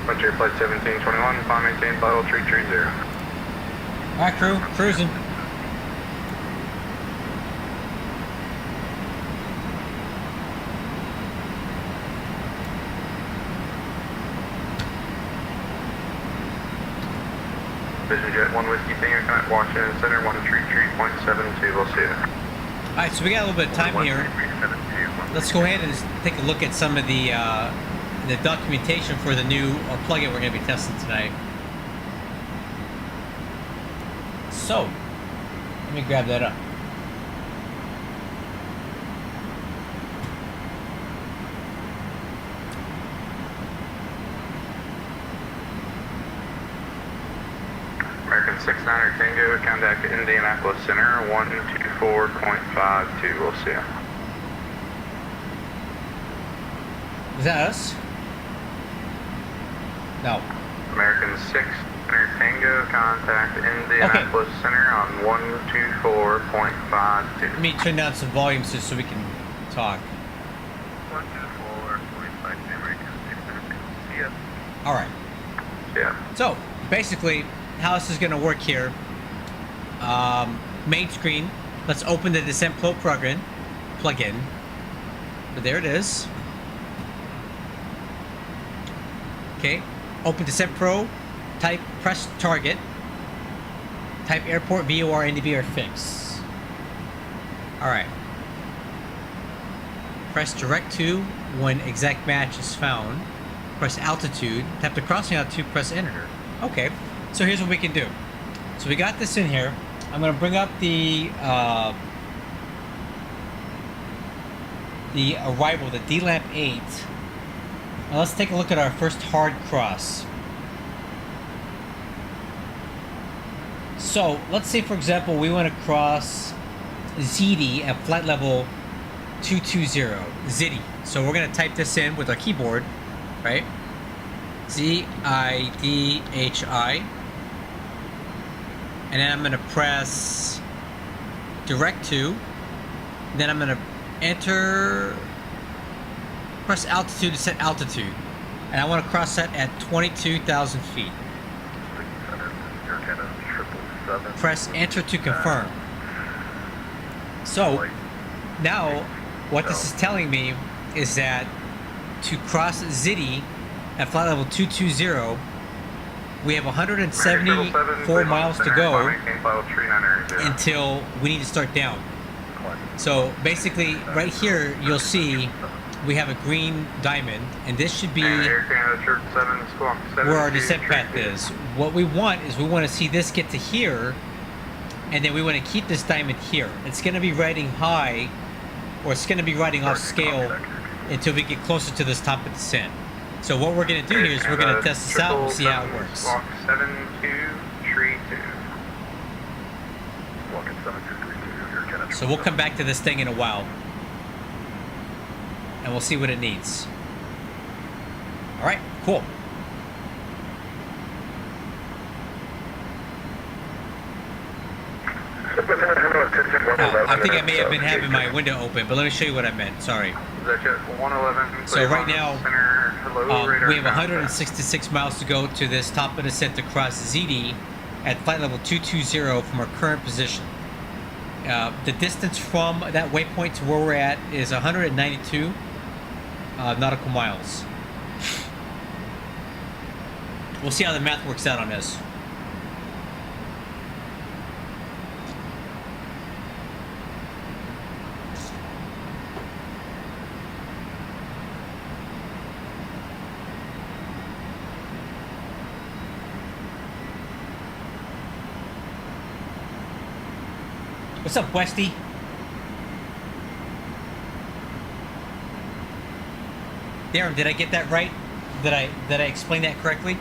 Frontier Flight 1721, climb maintain flight level 330. Alright, crew, cruising. Vision Jet 1 Whiskey Tango, connect Washington Center, 133.72, we'll see you. Alright, so we got a little bit of time here. Let's go ahead and just take a look at some of the documentation for the new plugin we're going to be testing tonight. So, let me grab that up. American 69er Tango, contact Indianapolis Center, 124.52, we'll see you. Is that us? No. American 69er Tango, contact Indianapolis Center on 124.52. Let me turn down some volume so we can talk. 124, 45, American 69er. Yes. Alright. Yeah. So, basically, how this is going to work here. Main screen. Let's open the Descent Pro plugin. But there it is. Okay. Open Descent Pro. Press target. Type airport, VOR, NVMe, or fix. Alright. Press direct to when exact match is found. Press altitude. Tap the crossing altitude, press enter. Okay. So here's what we can do. So we got this in here. I'm going to bring up the arrival, the DLAMP 8. Now let's take a look at our first hard cross. So let's say, for example, we want to cross ZD at flight level 220. ZD. So we're going to type this in with our keyboard, right? ZIDHI. And then I'm going to press direct to. Then I'm going to press altitude to set altitude. And I want to cross that at 22,000 feet. Press enter to confirm. So now what this is telling me is that to cross ZD at flight level 220, we have 174 miles to go until we need to start down. So basically, right here, you'll see we have a green diamond, and this should be where our descent path is. What we want is we want to see this get to here, and then we want to keep this diamond here. It's going to be riding high, or it's going to be riding off scale until we get closer to this top of descent. So what we're going to do here is we're going to test this out and see how it works. 7232. So we'll come back to this thing in a while, and we'll see what it needs. All right, cool. I think I may have been having my window open, but let me show you what I meant. Sorry. So right now, we have 166 miles to go to this top of descent to cross ZD at flight level 220 from our current position. The distance from that waypoint to where we're at is 192 nautical miles. We'll see how the math works out on this. What's up, Westy? Darren, did I get that right? Did I explain that correctly?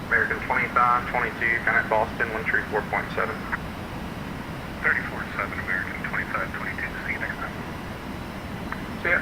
American 2522, Connect Boston, 134.7. 34-7, American 2522. See you next time. See ya.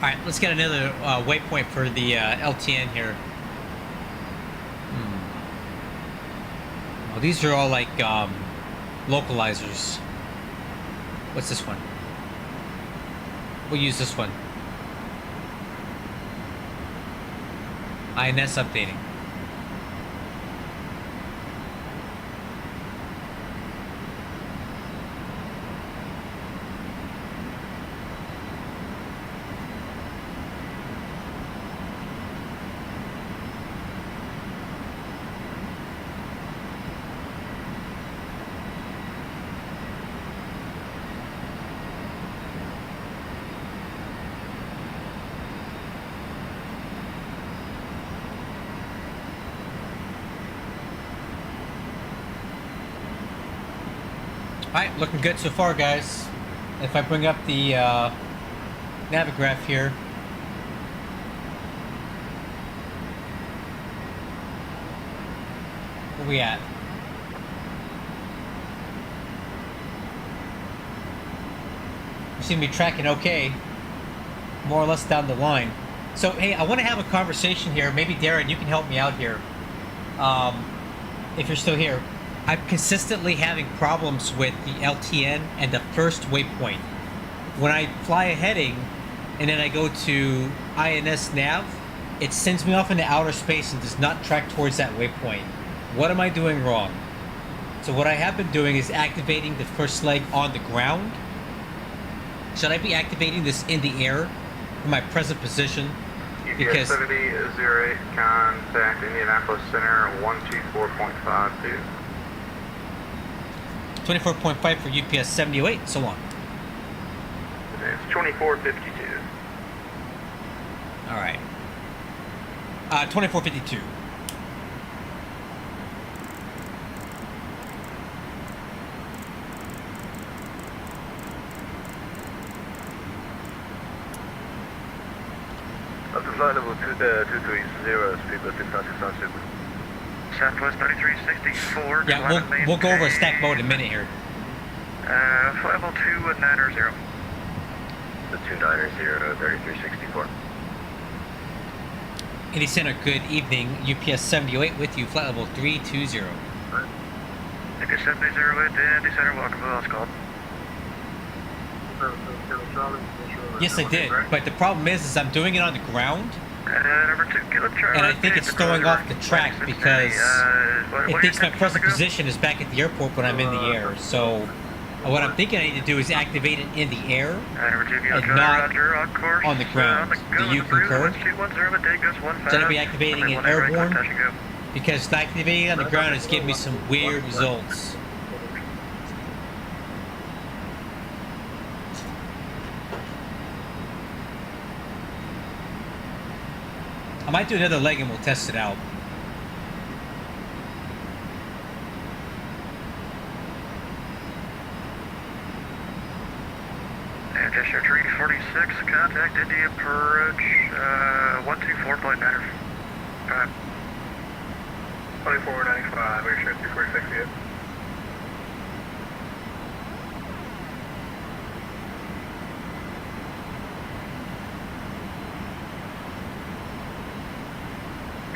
All right, let's get another waypoint for the LTN here. Well, these are all like localizers. What's this one? We'll use this one. INS updating. Alright, looking good so far, guys. If I bring up the Navigraph here. Where we at? We seem to be tracking okay. More or less down the line. So, hey, I want to have a conversation here. Maybe, Darren, you can help me out here. If you're still here. I'm consistently having problems with the LTN and the first waypoint. When I fly a heading and then I go to INS nav, it sends me off into outer space and does not track towards that waypoint. What am I doing wrong? So what I have been doing is activating the first leg on the ground. Should I be activating this in the air from my present position? UPS 7008, contact Indianapolis Center 124.52. 24.5 for UPS 7008, so on. It's 2452. Alright. 2452. Up to flight level 230, speed of 696. Southwest 3364. Yeah, we'll go over stack mode in a minute here. Flight level 290. The 290, 3364. Indy Center, good evening. UPS 708 with you, flight level 320. UPS 708 to Indy Center, welcome to the last call. Yes, I did, but the problem is I'm doing it on the ground. Number 2, Kilo Charlie. And I think it's throwing off the track because it thinks my present position is back at the airport when I'm in the air. So what I'm thinking I need to do is activate it in the air and not on the ground. Do you concur? Should I be activating it airborne? Because activating it on the ground is giving me some weird results. I might do another leg and we'll test it out. Gesture 346, contact India approach 124.9. 2495, we're sure 246 yet.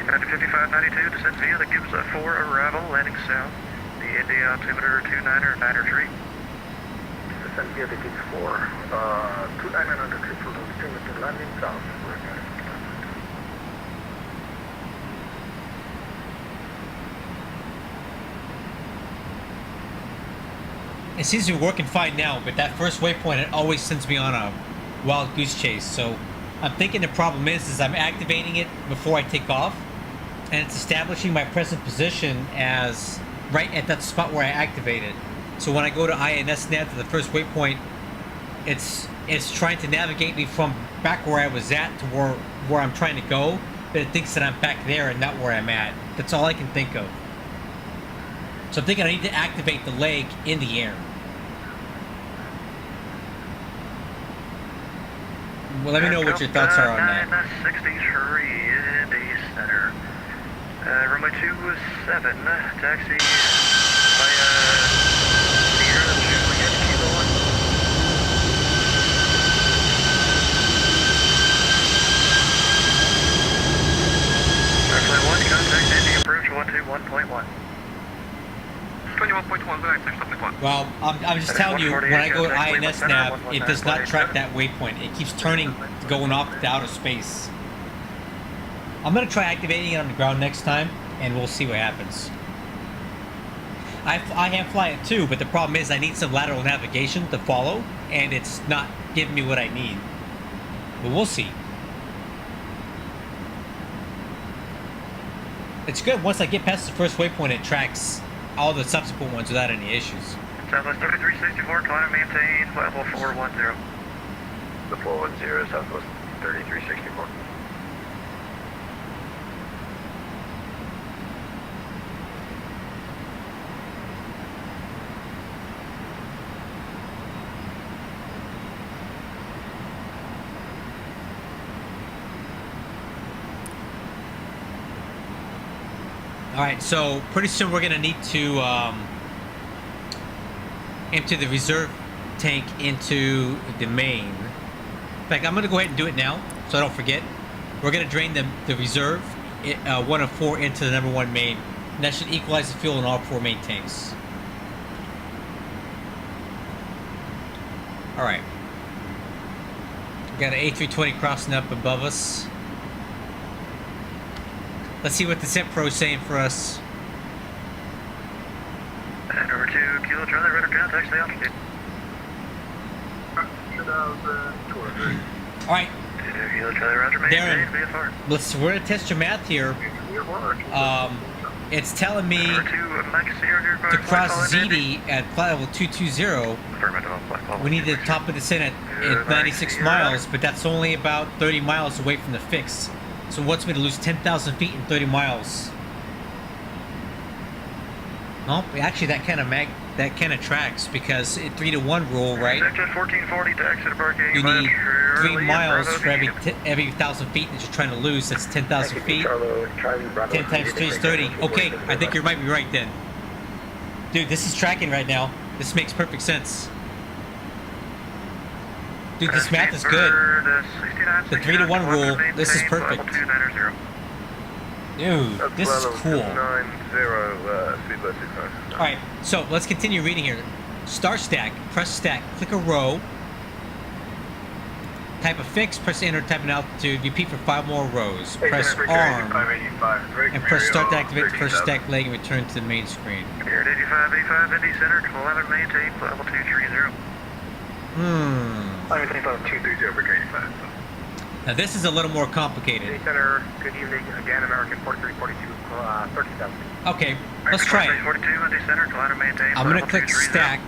United 5592, descent via that gives a 4 arrival, landing south. The India altimeter 29er 93. descent via the gate 4, 2900 triple extremity landing south. It seems to be working fine now, but that first waypoint, it always sends me on a wild goose chase. So I'm thinking the problem is I'm activating it before I take off, and it's establishing my present position as right at that spot where I activate it. So when I go to INSNAV to the first waypoint, it's trying to navigate me from back where I was at to where I'm trying to go, but it thinks that I'm back there and not where I'm at. That's all I can think of. So I'm thinking I need to activate the leg in the air. Well, let me know what your thoughts are on that. 963 in the center. Runway 27, taxi via Sierra Juliet Kilo 1. Airplane 1, contact Indy approach 121.1. 21.1, Well, I'm just telling you, when I go to INSNAV, it does not track that waypoint. It keeps going off to outer space. I'm going to try activating it on the ground next time, and we'll see what happens. I have fly it too, but the problem is I need some lateral navigation to follow, and it's not giving me what I need. But we'll see. It's good once I get past the first waypoint, it tracks all the subsequent ones without any issues. Southwest 3364, climb maintain, level 410. The 410, Southwest 3364. Alright, so pretty soon we're going to need to empty the reserve tank into the main. In fact, I'm going to go ahead and do it now, so I don't forget. We're going to drain the reserve, 1 of 4, into the number 1 main. And that should equalize the fuel in all 4 main tanks. Alright. We got an A320 crossing up above us. Let's see what the Descent Pro is saying for us. And over to Kilo Charlie, radar contact, stay altitude. 2,200. Alright, Kilo Charlie, roger, maintain, VFR. we're gonna test your math here. It's telling me to cross ZD at flight level 220. We need to top of descent at 96 miles, but that's only about 30 miles away from the fix. So it wants me to lose 10,000 feet in 30 miles. Nope, actually that kind of tracks, because 3-to-1 rule, right? Section 1440 to exit parking. You need 3 miles for every 1,000 feet that you're trying to lose. That's 10,000 feet. 10 times 3 is 30. Okay, I think you might be right then. Dude, this is tracking right now. This makes perfect sense. Dude, this math is good. The 3-to-1 rule, this is perfect. Dude, this is cool. Alright, so let's continue reading here. Start stack, press stack, click a row. Type a fix, press enter, type an altitude, repeat for 5 more rows. Press arm, and press start to activate the first stack leg and return to the main screen. Air 8585, Indy Center, 11 maintain, level 230. Now this is a little more complicated. Center, good evening. Again, American 4342, 30,000. Okay, let's try it. 42, Indy Center, maintain, I'm gonna click stack,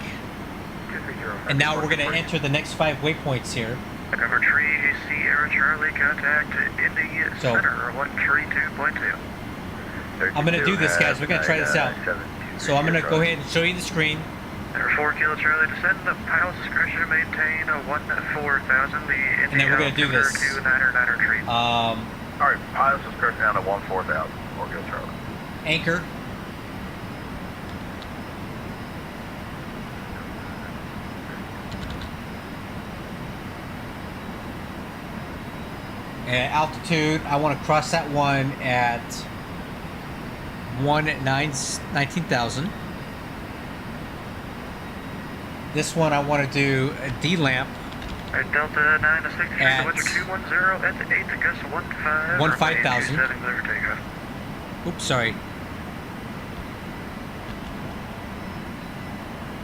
and now we're gonna enter the next 5 waypoints here. Number 3, Sierra Charlie, contact Indy Center, 132.2. I'm gonna do this, guys. We're gonna try this out. So I'm gonna go ahead and show you the screen. Number 4, Kilo Charlie, descend the pilot's discretion, maintain a 14000. The Indy And then we're gonna do this. Alright, pilot's discretion down to 14000. Or Kilo Charlie. Anchor. And altitude, I want to cross that one at 19,000. This one I want to do a D-lamp Delta 9 to 63, at Winter 210 at 8 to Gus 15. 15,000. Clear for takeoff. Oops, sorry.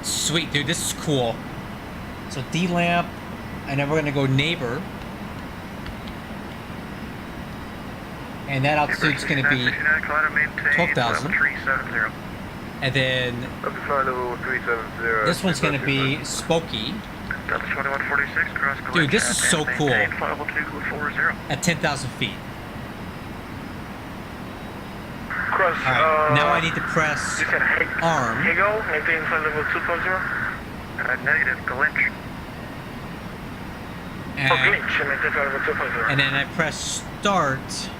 Sweet, dude, this is cool. So D-lamp, and then we're gonna go neighbor. And that altitude's gonna be 12,000. And then this one's gonna be Spooky. Delta 2146, cross Dude, this is so cool. Flight 240. At 10,000 feet. Cross, Alright, now I need to press arm. Higo, maintain flight level 250. Negative, glitch. And, Glitch, maintain flight level 250. and then I press start.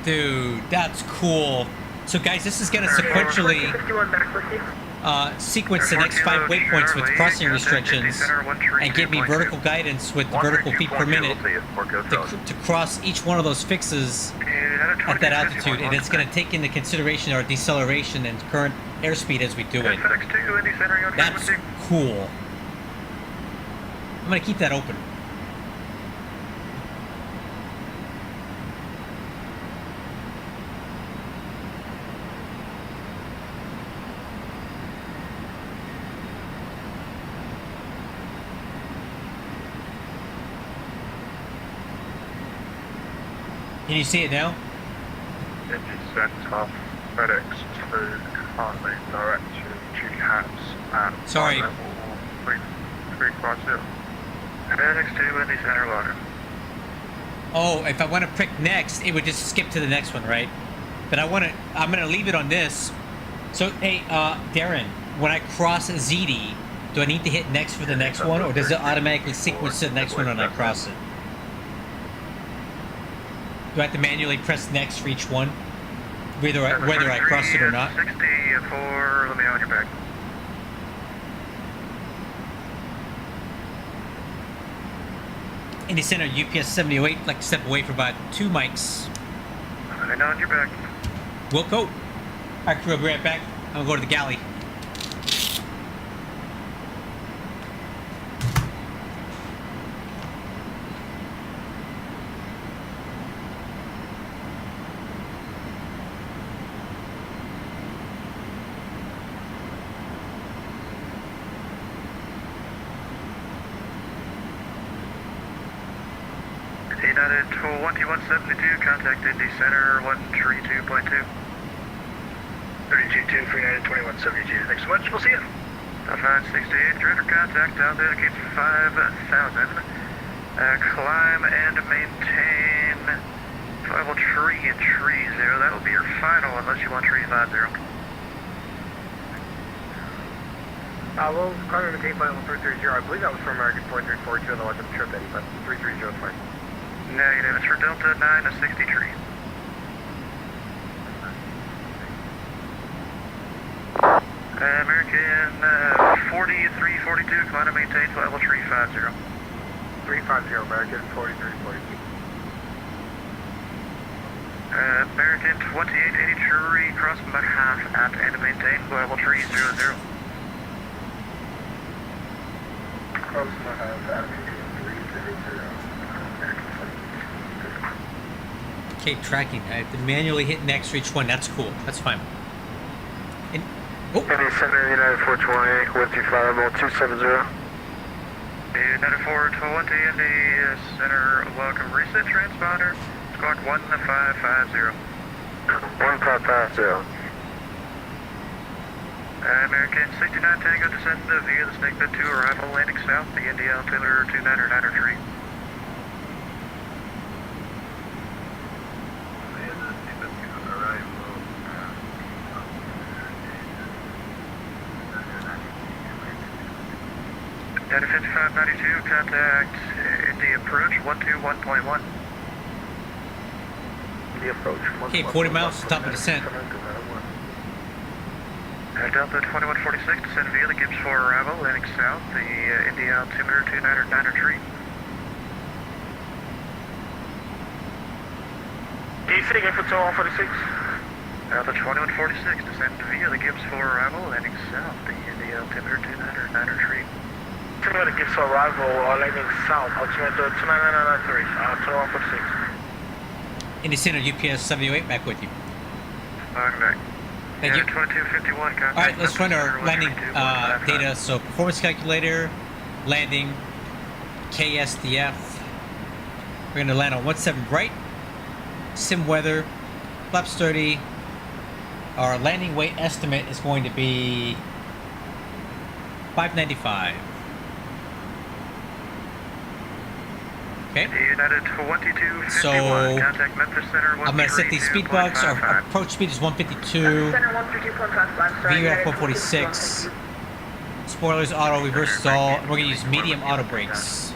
Dude, that's cool. So guys, this is gonna sequentially sequence the next 5 waypoints with crossing restrictions and give me vertical guidance with the vertical feet per minute to cross each one of those fixes at that altitude, and it's gonna take into consideration our deceleration and current airspeed as we do it. That's cool. I'm gonna keep that open. Can you see it now? Engine sent off FedEx to Hartley direction G hats at Sorry. level 350. FedEx 2 in the center locker. Oh, if I want to prick next, it would just skip to the next one, right? But I'm gonna leave it on this. So, hey, Darren, when I cross ZD, do I need to hit next for the next one, or does it automatically sequence to the next one when I cross it? Do I have to manually press next for each one, whether I cross it or not? 64, let me know when you're back. In the center, UPS 708, like to step away for about 2 mics. Let me know when you're back. We'll go. All right, crew, I'll be right back. I'm gonna go to the galley. United 2172, contacted the center 132.2. 32-2 for United 2172. Thanks so much. We'll see you. 568, director contact, down there indicates 5,000. Climb and maintain level tree and tree 0. That'll be your final unless you want tree 50. We'll climb and maintain flight level 330. I believe that was from American 4342, otherwise I'm sure that he, but 330 is fine. Negative, it's for Delta 9 to 60 tree. American 4342, climb and maintain flight level tree 50. 350, American 4342. American 2883, cross about half at and maintain level tree 00. Close my half at 300. Okay, tracking. I have to manually hit next for each one. That's cool. That's fine. And, oh. Any center United 420, with you flight level 270. United 420 in the center, welcome. Reset transponder, squawk 1550. 1550. American 69 Tango descend via the Snake Bed 2 arrival, landing south, the India altimeter 299 tree. United 5592, contact India approach 121.1. The approach. Okay, 40 miles to top of descent. Delta 2146, descend via the Gibbs 4 arrival, landing south, the India altimeter 299 tree. Can you fitting in for 2146? Delta 2146, descend via the Gibbs for arrival, landing south, the India altimeter 299er tree. Altimeter Gibbs for arrival, landing south, altimeter 29993, 2146. India Center UPS 708 back with you. Back. Thank you. 2251, contact. Alright, let's run our landing 132.55. data. So performance calculator, landing, KSDF. We're going to land on 17 right, sim weather, flaps 30. Our landing weight estimate is going to be 595. Okay. United 2251, So, contact Memphis Center. I'm going to set these speed bugs. Our approach speed is 152. VNAV 146. Spoilers auto, reverses all. And we're going to use medium auto brakes.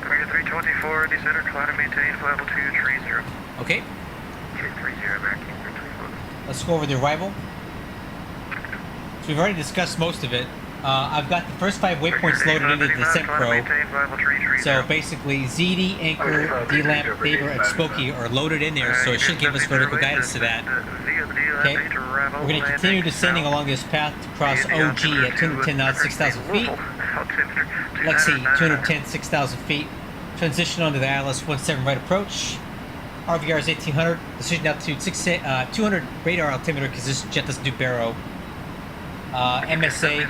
Omega 324, descender, climb and maintain, level 230. Okay. 230, back in 324. Let's go over the arrival. So we've already discussed most of it. I've got the first 5 waypoints loaded into the Descent Pro. So basically, ZD, Anchor, D-Lamp, Beaver, and Spokey are loaded in there, so it should give us vertical guidance to that. Okay, we're going to continue descending along this path to cross OG at 210 knots, 6,000 feet. Lexi, 210, 6,000 feet. Transition onto the ILS 17 right approach. RVR is 1800. Decision altitude 200 radar altimeter because this jet doesn't do baro. MSA.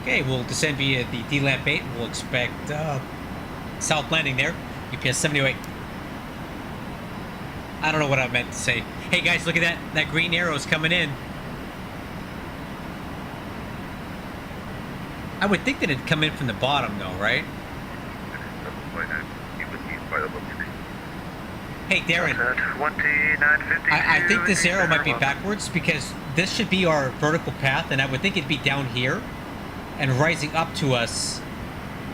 Okay, we'll descend via the D-Lamp 8. We'll expect south landing there. UPS 708. I don't know what I meant to say. Hey guys, look at that. That green arrow is coming in. I would think that it'd come in from the bottom though, right? Hey Darren, I think this arrow might be backwards because this should be our vertical path, and I would think it'd be down here and rising up to us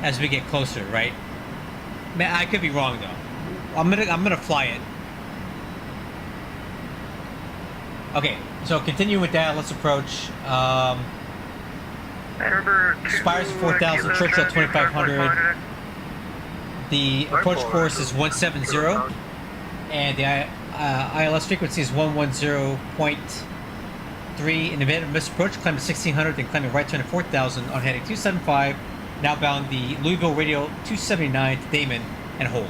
as we get closer, right? Man, I could be wrong though. I'm gonna fly it. Okay, so continue with that. Let's approach. Spires 4,000, Churchill 2,500. The approach course is 170. And the ILS frequency is 110.3. In the event of misapproach, climb to 1600, then climb a right turn to 4000 on heading 275. Now bound the Louisville Radial 279 to Damon and hold.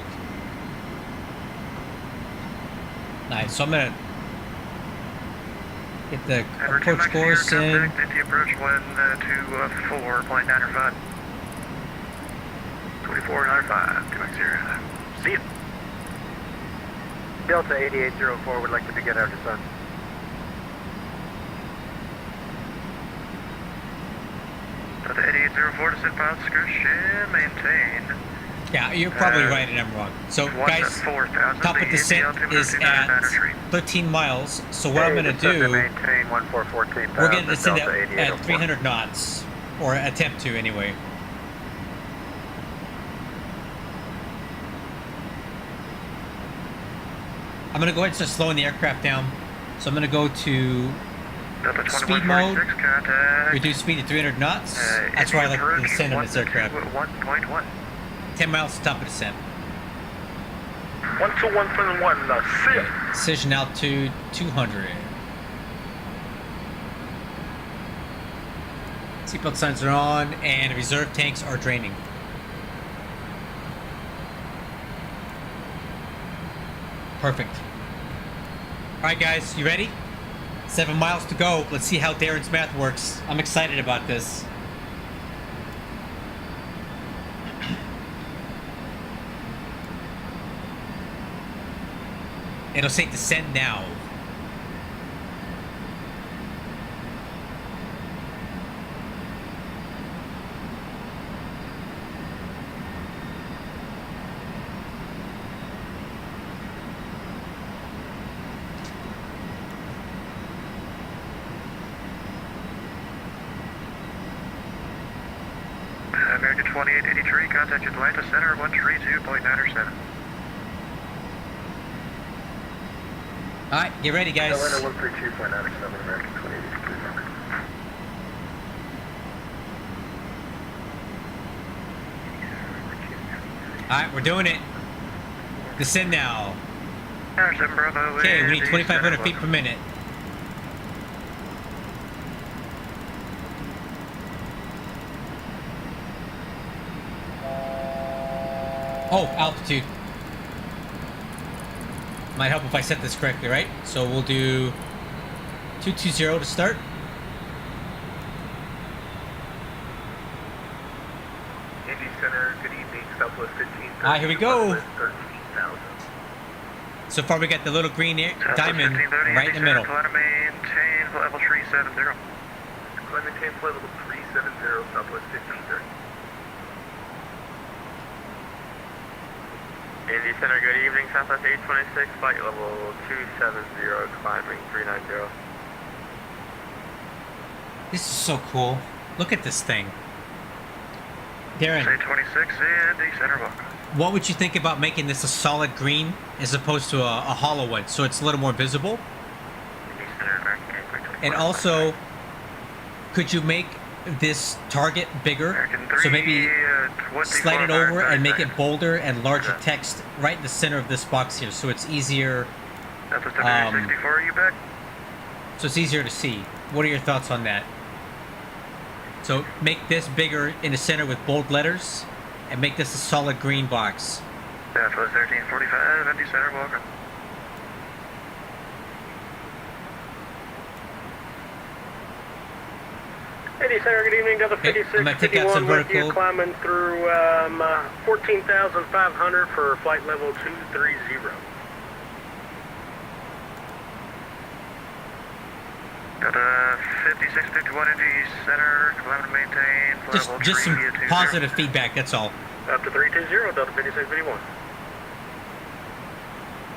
Nice. So I'm gonna get the approach course in. The approach 124.95. 2495, 2x0. See you. Delta 8804 would like to begin our descent. Delta 8804 descent pilot discretion maintain. Yeah, you're probably right and I'm wrong. So guys, top of descent is at 13 miles. So what I'm going to do, we're going to descend at 300 knots, or attempt to anyway. I'm going to go ahead and start slowing the aircraft down. So I'm going to go to speed mode, reduce speed to 300 knots. That's where I like to descend on this aircraft. 10 miles to top of descent. 12171, see. Decision altitude 200. Seatbelt signs are on, and reserve tanks are draining. Perfect. Alright guys, you ready? 7 miles to go. Let's see how Darren's math works. I'm excited about this. It'll say descend now. American 2883, contact Atlanta Center 132.97. Alright, get ready guys. Atlanta 132.97, American 2883. Alright, we're doing it. Descend now. Tower 7 Bravo. Okay, we need 2,500 feet per minute. Oh, altitude. Might help if I set this correctly, right? So we'll do 220 to start. Indy Center, good evening, Southwest 15. Ah, here we go. 13,000. So far we got the little green diamond right in the middle. Climb maintain level 370. Climb maintain flight level 370, Southwest 1530. Indy Center, good evening, Southwest 826, flight level 270, climbing 390. This is so cool. Look at this thing. Darren, 826 Indy Center, welcome. what would you think about making this a solid green as opposed to a hollow one, so it's a little more visible? Indy Center, American Gateway 24. And also, could you make this target bigger? American 3, So maybe 24, slide it over and make it 30 bolder and larger text right in the center of this box here, so it's easier. Southwest 64, are you back? So it's easier to see. What are your thoughts on that? So make this bigger in the center with bold letters, and make this a solid green box. Southwest 1345, Indy Center, welcome. Indy Center, good evening, Delta Okay, I'm gonna take out some 5651 with you, vertical. climbing through 14,500 for flight level 230. Delta 5651 Indy Center, climbing to maintain level Just some 320. positive feedback, that's all. Up to 320, Delta 5651.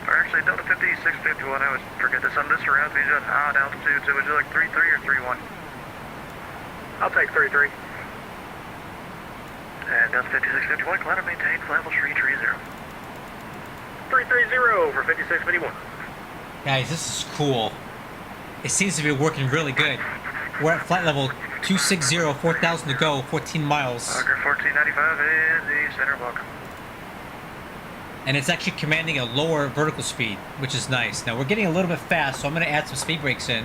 Or actually, Delta 5651, I always forget this. On this route, we just odd altitude, so would you like 33 or 31? I'll take 33. And Delta 5651, climb to maintain level 330. 330 for 5651. Guys, this is cool. It seems to be working really good. We're at flight level 260, 4,000 to go, 14 miles. Auger 1495 Indy Center, welcome. And it's actually commanding a lower vertical speed, which is nice. Now we're getting a little bit fast, so I'm going to add some speed brakes in.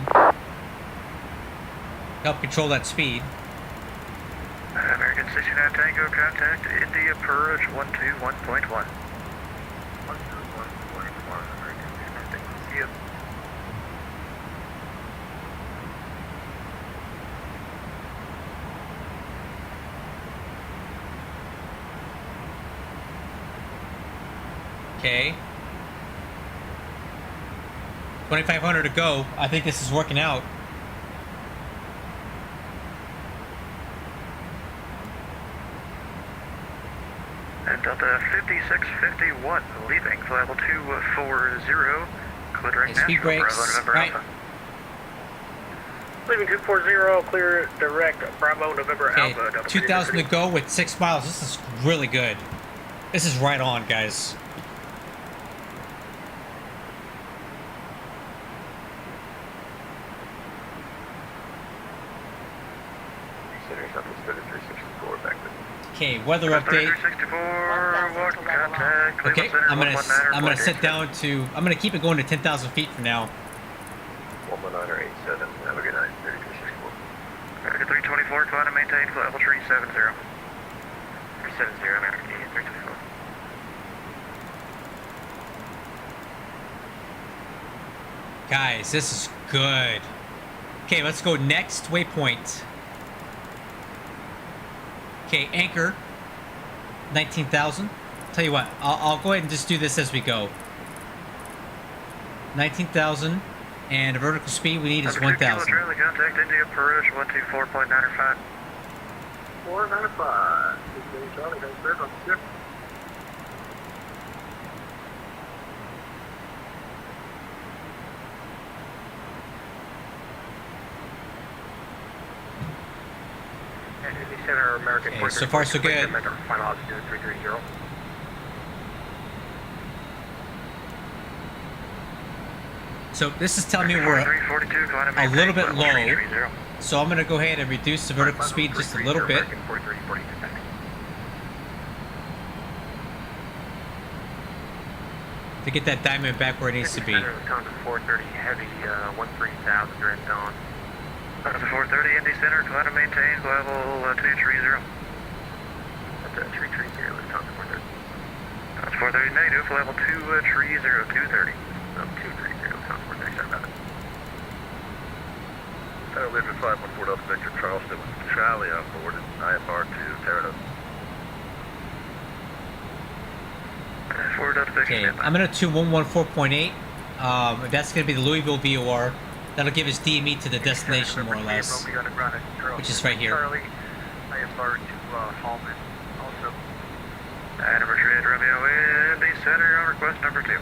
Help control that speed. American 69 Tango, contact India approach 121.1. 121.1, American 69, thank you. See you. Okay. 2,500 to go. I think this is working out. And Delta 5651, leaving level 240, clear direct Okay, speed national, brakes. Bravo, November Right. Alpha. Leaving 240, clear direct Bravo, November Okay, Alpha. Delta 2,000 to 5651. go with 6 miles. This is really good. This is right on, guys. Center Southwest 3364 back to Okay, weather update. 3364, welcome contact, Cleveland Okay, Center, I'm 119er, set down to. I'm gonna keep it going to 10,000 feet for now. 119er 87. Have a good night. 3364. American 324, climb to maintain level 370. 370, American 324. Guys, this is good. Okay, let's go next waypoint. Okay, anchor. 19,000. Tell you what, I'll go ahead and just do this as we go. 19,000, and the vertical speed we need is 1,000. Charlie, contact India approach 124.95. 495. Charlie, thanks very much. Yep. Indy Center, American Okay, so far so good. Final altitude 330. So this is telling me we're 342, climb to a little maintain bit level low. 330. So I'm going to go ahead and reduce the vertical speed just a little bit. American 4340, to get that diamond back where it needs to be. Wisconsin 430 heavy, 13,000 during dawn. Wisconsin 430, Indy Center, climb and maintain level 230. That's 330, Wisconsin 430. Wisconsin 430, negative, level 230, 230. 230, Wisconsin 430, sorry about it. Center Liver 514 Delta Victor Charleston with Charlie on board at IFR to Terra. Okay, I'm gonna tune 114.8. That's gonna be the Louisville VOR. That'll give us DME to the destination more or less, which is right here. Charlie, IFR to Hallman, also. Anniversary at Romeo, Indy Center on request number 2.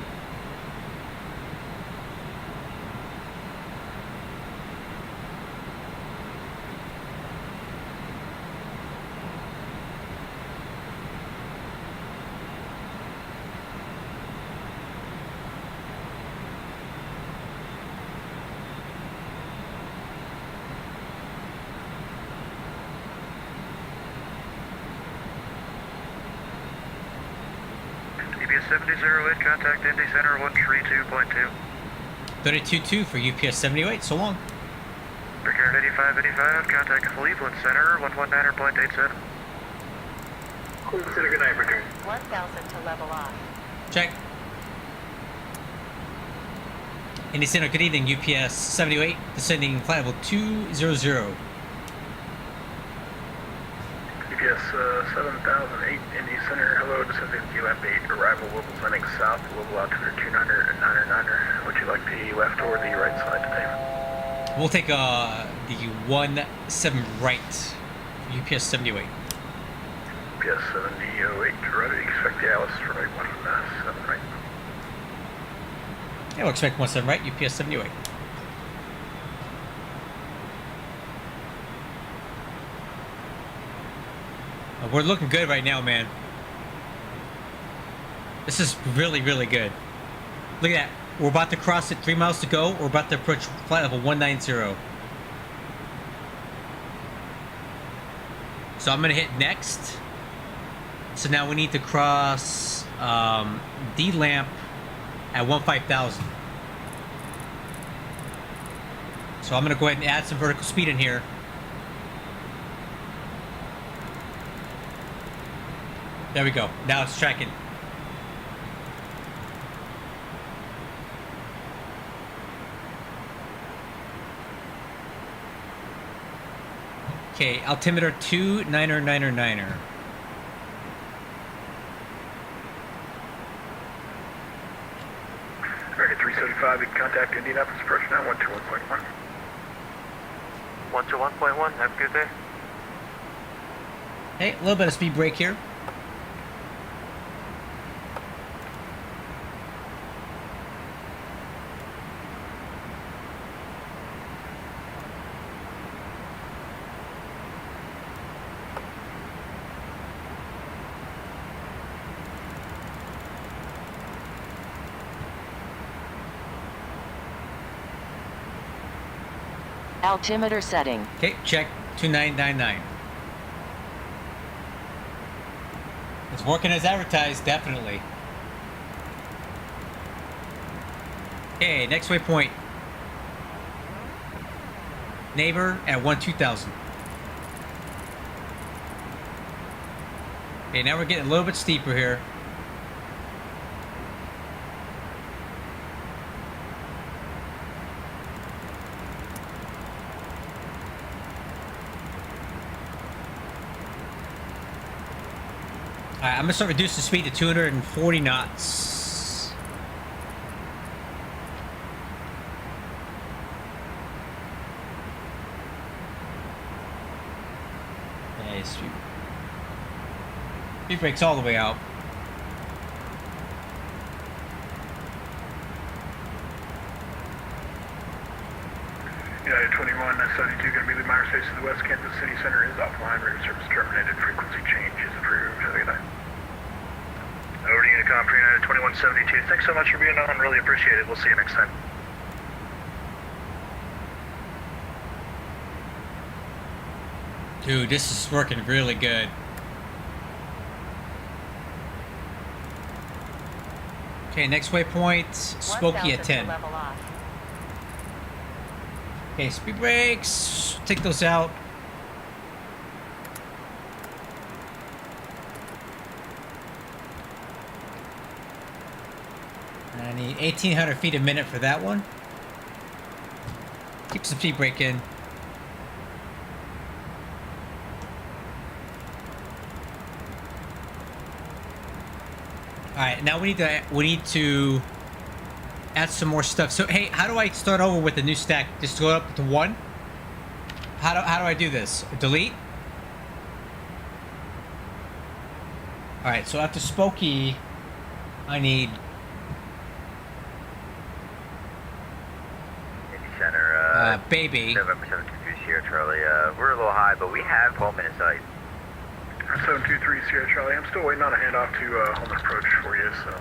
UPS 7008, contact Indy Center 132.2. 32.2 for UPS 708. So long. Brickyard 8585, contact Cleveland Center 119.87. Cleveland Center, good night, Brickyard. 1,000 to level off. Check. Indy Center, good evening. UPS 708, descending flight level 200. UPS 7008 Indy Center, hello, descending QF 8, arrival Louisville landing south, Louisville altitude 200 and 9er. Would you like the left or the right side today? We'll take the 17 right. UPS 708. UPS 7008, ready, expect the Alice for right 17 right. Yeah, we'll expect 17 right. UPS 708. We're looking good right now, man. This is really, really good. Look at that. We're about to cross it. 3 miles to go. We're about to approach flight level 190. So I'm going to hit next. So now we need to cross D-Lamp at 15,000. So I'm going to go ahead and add some vertical speed in here. There we go. Now it's tracking. Okay, altimeter 29er. American 375, you can contact Indianapolis approach now, 121.1. 121.1, have a good day. Hey, a little bit of speed break here. Altimeter setting. Okay, check 2999. It's working as advertised, definitely. Okay, next waypoint. Neighbor at 12,000. Okay, now we're getting a little bit steeper here. Alright, I'm gonna start reducing the speed to 240 knots. Nice. Speed brakes all the way out. United 21, 72, going to be the Myers Face to the west. Kansas City Center is offline. Radio service terminated. Frequency change is approved. Have a good night. Over to Unicom for United 2172. Thanks so much for being on. Really appreciate it. We'll see you next time. Dude, this is working really good. Okay, next waypoint, Spokey 1000 at to 10. level off. Okay, speed brakes. Take those out. I need 1,800 feet a minute for that one. Keep some speed brake in. All right, now we need to add some more stuff. So hey, how do I start over with the new stack? Just go up to 1. How do I do this? Delete. All right, so after Spokey, I need. Center, baby. November 723 Sierra Charlie. We're a little high, but we have Holman in sight. 723 Sierra Charlie. I'm still waiting on a handoff to Holman approach for you, so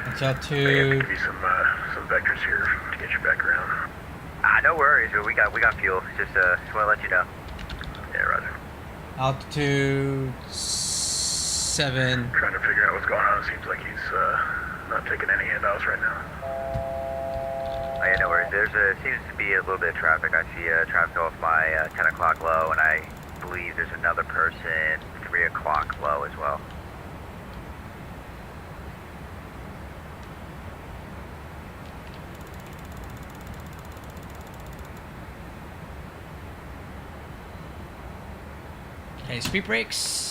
Until I have to to. give you some vectors here to get you back around. No worries. We got fuel. Just want to let you know. Yeah, roger. Altitude 7. Trying to figure out what's going on. It seems like he's not taking any handoffs right now. Yeah, no worries. Seems to be a little bit of traffic. I see traffic off my 10 o'clock low, and I believe there's another person 3 o'clock low as well. Okay, speed brakes.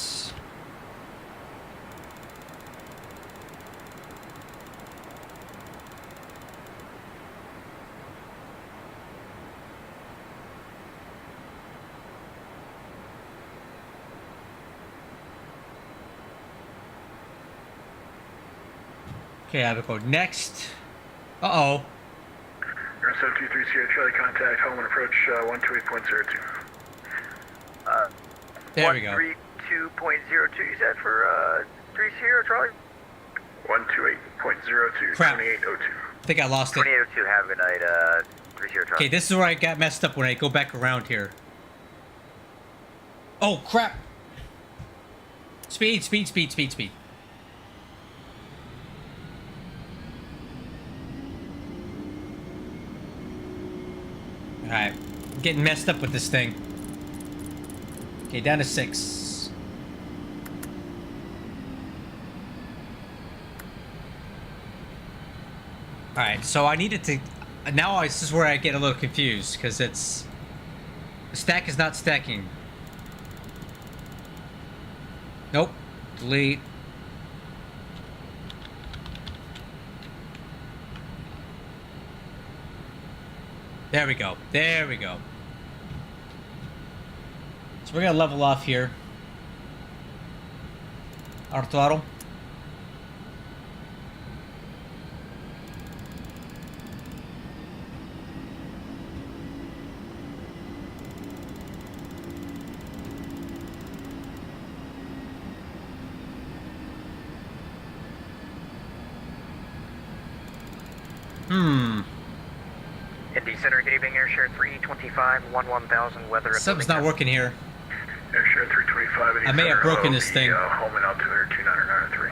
Okay, I have to go next. Uh-oh. You're on 723 Sierra Charlie, contact Holman approach 128.02. There we go. 132.02, you said for 3 Sierra Charlie? 128.02, Crap. 2802. I think I lost it. 2802, have a good night, 3 Sierra Charlie. Okay, this is where I got messed up when I go back around here. Oh, crap. Speed, speed, speed, speed, speed. Alright, I'm getting messed up with this thing. Okay, down to 6. Alright, so I needed to... Now this is where I get a little confused, because it's... The stack is not stacking. Nope. Delete. There we go. There we go. So we're gonna level off here. Our throttle. Indy Center, good evening, Airshare 325, 1000 weather. Something's not working here. Airshare 325, Indy I may have Center, broken hello, this thing. Holman altimeter 2993.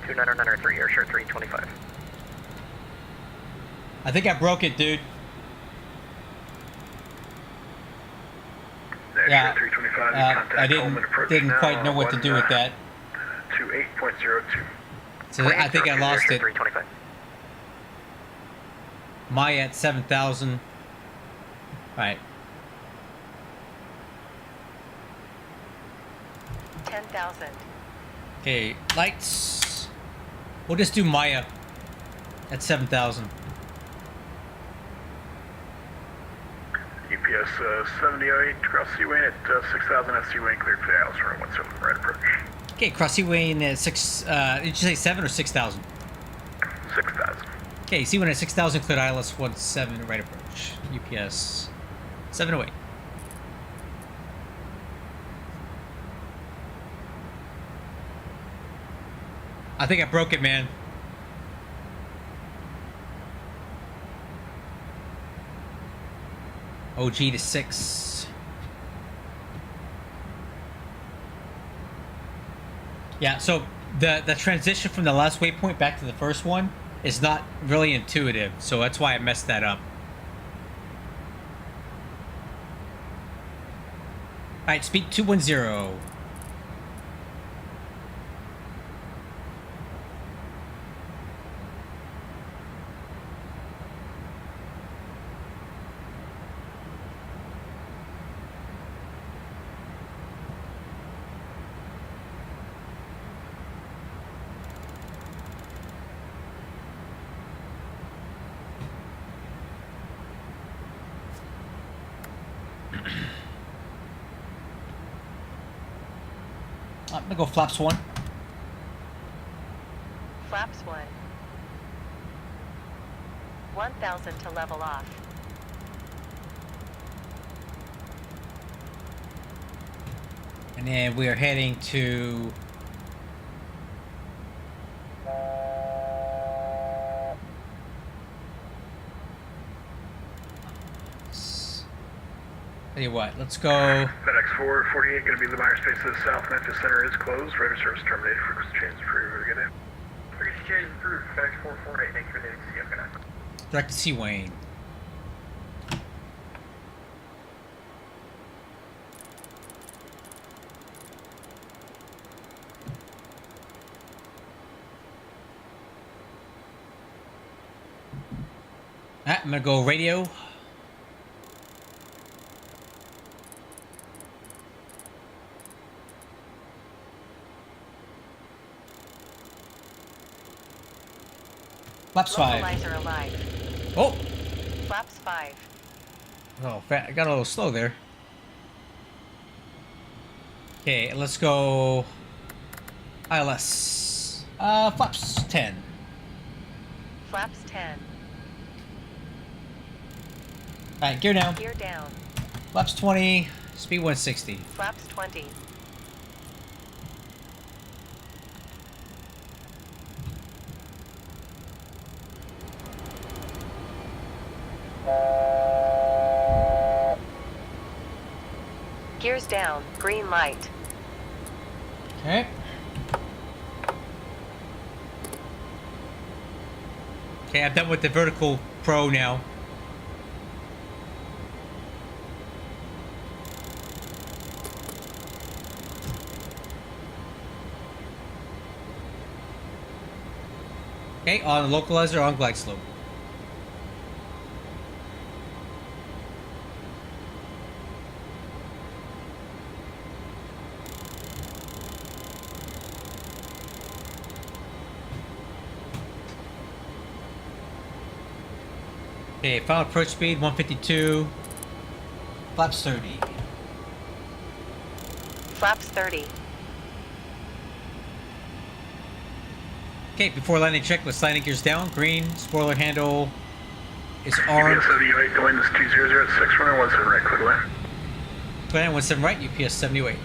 2993, Airshare 325. I think I broke it, dude. Airshare Yeah. 325, contact I Holman approach didn't now, quite know what to do with that. 28.02. So I think I lost it. 325. Maya at 7,000. Alright. 10,000. Okay, lights. We'll just do Maya at 7,000. UPS 7008, cross Seaway at 6,000 at Seaway, cleared for Alice runway 17 right approach. Okay, cross Seaway at 6. Did you say 7 or 6,000? 6,000. Okay, Seaway at 6,000, cleared ILS 17 right approach. UPS 708. I think I broke it, man. OG to 6. Yeah, so The transition from the last waypoint back to the first one is not really intuitive, so that's why I messed that up. Alright, speed 210. I'm gonna go flaps 1. Flaps 1. 1,000 to level off. And then we are heading to... Tell you what, let's go... FedEx 448 going to be the Myers space to the south. Memphis Center is closed. Radar service terminated. Frequency change approved. Good day. Frequency change approved. FedEx 448. Thank you for the CF. Good night. Direct to C. Wayne. Alright, I'm gonna go radio. Flaps 5. Localizer alive. Oh! Flaps 5. Oh, I got a little slow there. Okay, let's go... ILS. Flaps 10. Flaps 10. Alright, gear down. Gear down. Flaps 20, speed 160. Flaps 20. Gears down. Green light. Okay. Okay, I'm done with the vertical pro now. Okay, on localizer, on glide slope. Okay, final approach speed 152. Flaps 30. Flaps 30. Okay, before landing checklist, landing gears down, green, spoiler handle is orange. UPS 78 going this 2006 runner 17 right, clear to land. Plan 17 right, UPS 78.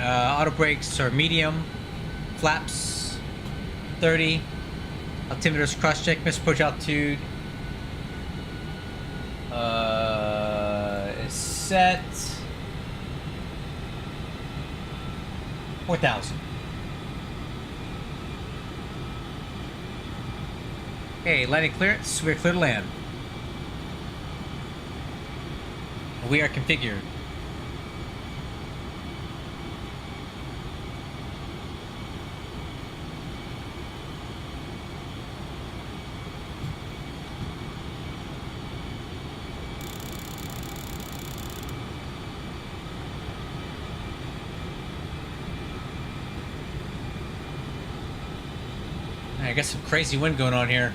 Auto brakes are medium, flaps 30, altimeter's cross check, missed approach altitude is set 4,000. Okay, landing clearance, we're clear to land. We are configured. I got some crazy wind going on here.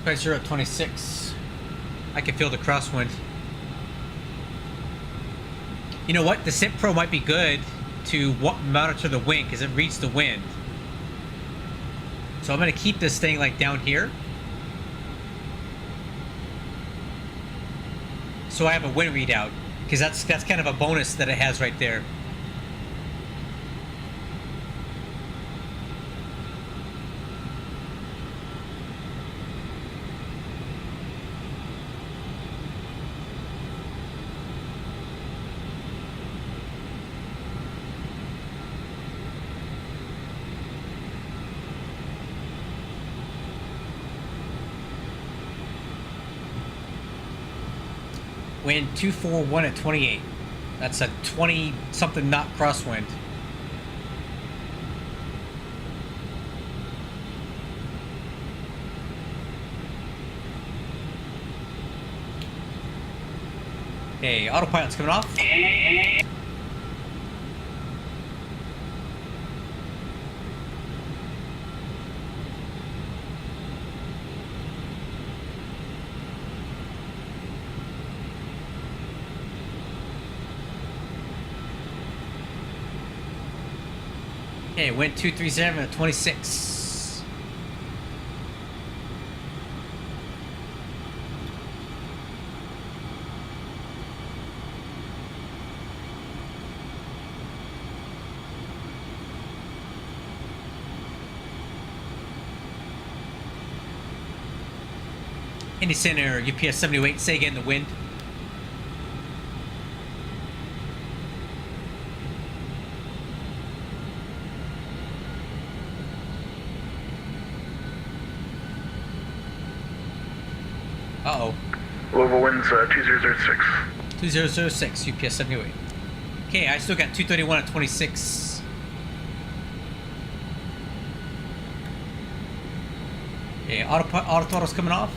Pressure at 26. I can feel the crosswind. You know what? The Synth Pro might be good to monitor the wind because it reads the wind. So I'm going to keep this thing like down here. So I have a wind readout because that's kind of a bonus that it has right there. Wind 241 at 28. That's a 20-something knot crosswind. Okay, autopilot's coming off. Okay, wind 237 at 26. Indy Center, UPS 78, say again the wind. Uh-oh. Louisville winds 2006. 2006, UPS 78. Okay, I still got 231 at 26. Okay, autothrottle's coming off.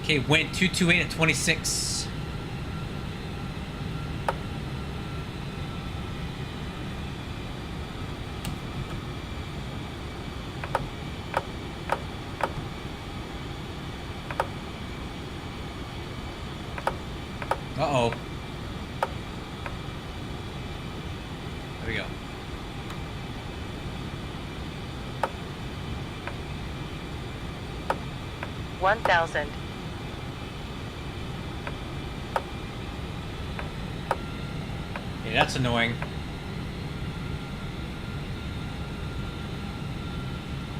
Okay, wind 228 at 26. Uh-oh. There we go. One thousand. Okay, that's annoying.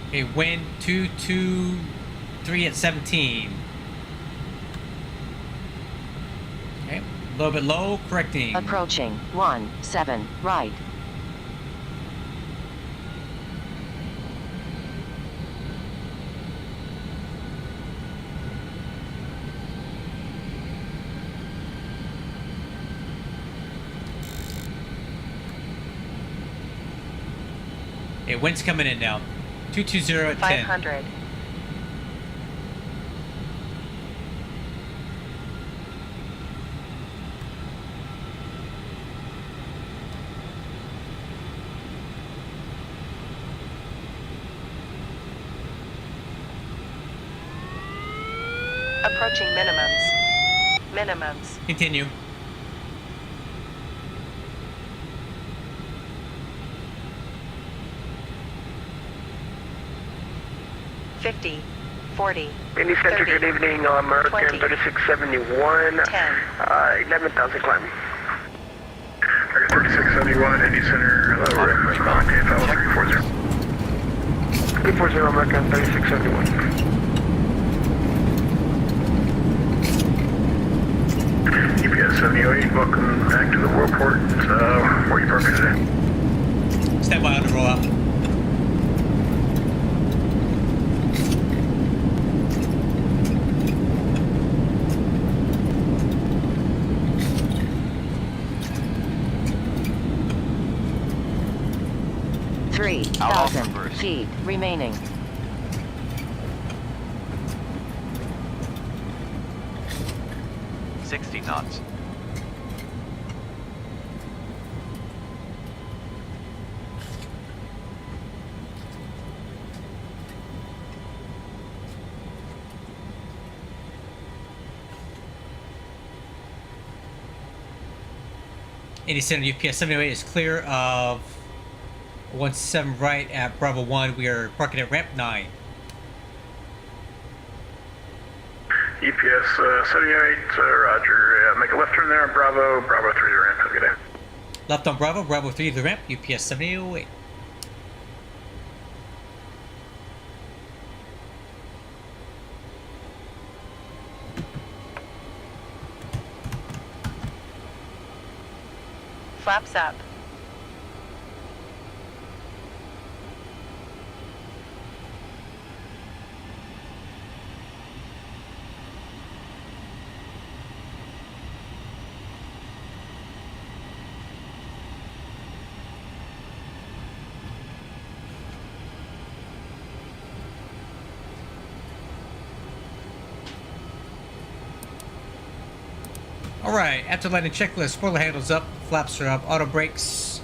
Okay, wind 223 at 17. Okay, a little bit low, correcting. Approaching 17 right. Okay, wind's coming in now. 220 at 10. 500. Approaching minimums. Minimums. Continue. $50, $40, Indy Center, good evening, American 20, 3671, 10. 11,000 climbing. 3671, Indy Center, hello, response, KFL 340. 340, American 3671. UPS 78, welcome back to the Worldport. Where are you parking today? Stand by on the rollout. Out 3,000 first. feet remaining. $60 knots. Indy Center, UPS 78 is clear of 17 right at Bravo 1. We are parking at ramp 9. UPS 78, roger. Make a left turn there on Bravo, Bravo 3 to ramp. Have a good day. Left on Bravo, Bravo 3 to the ramp, UPS 7808. Flaps up. Alright, after landing checklist, spoiler handles up, flaps are up, auto brakes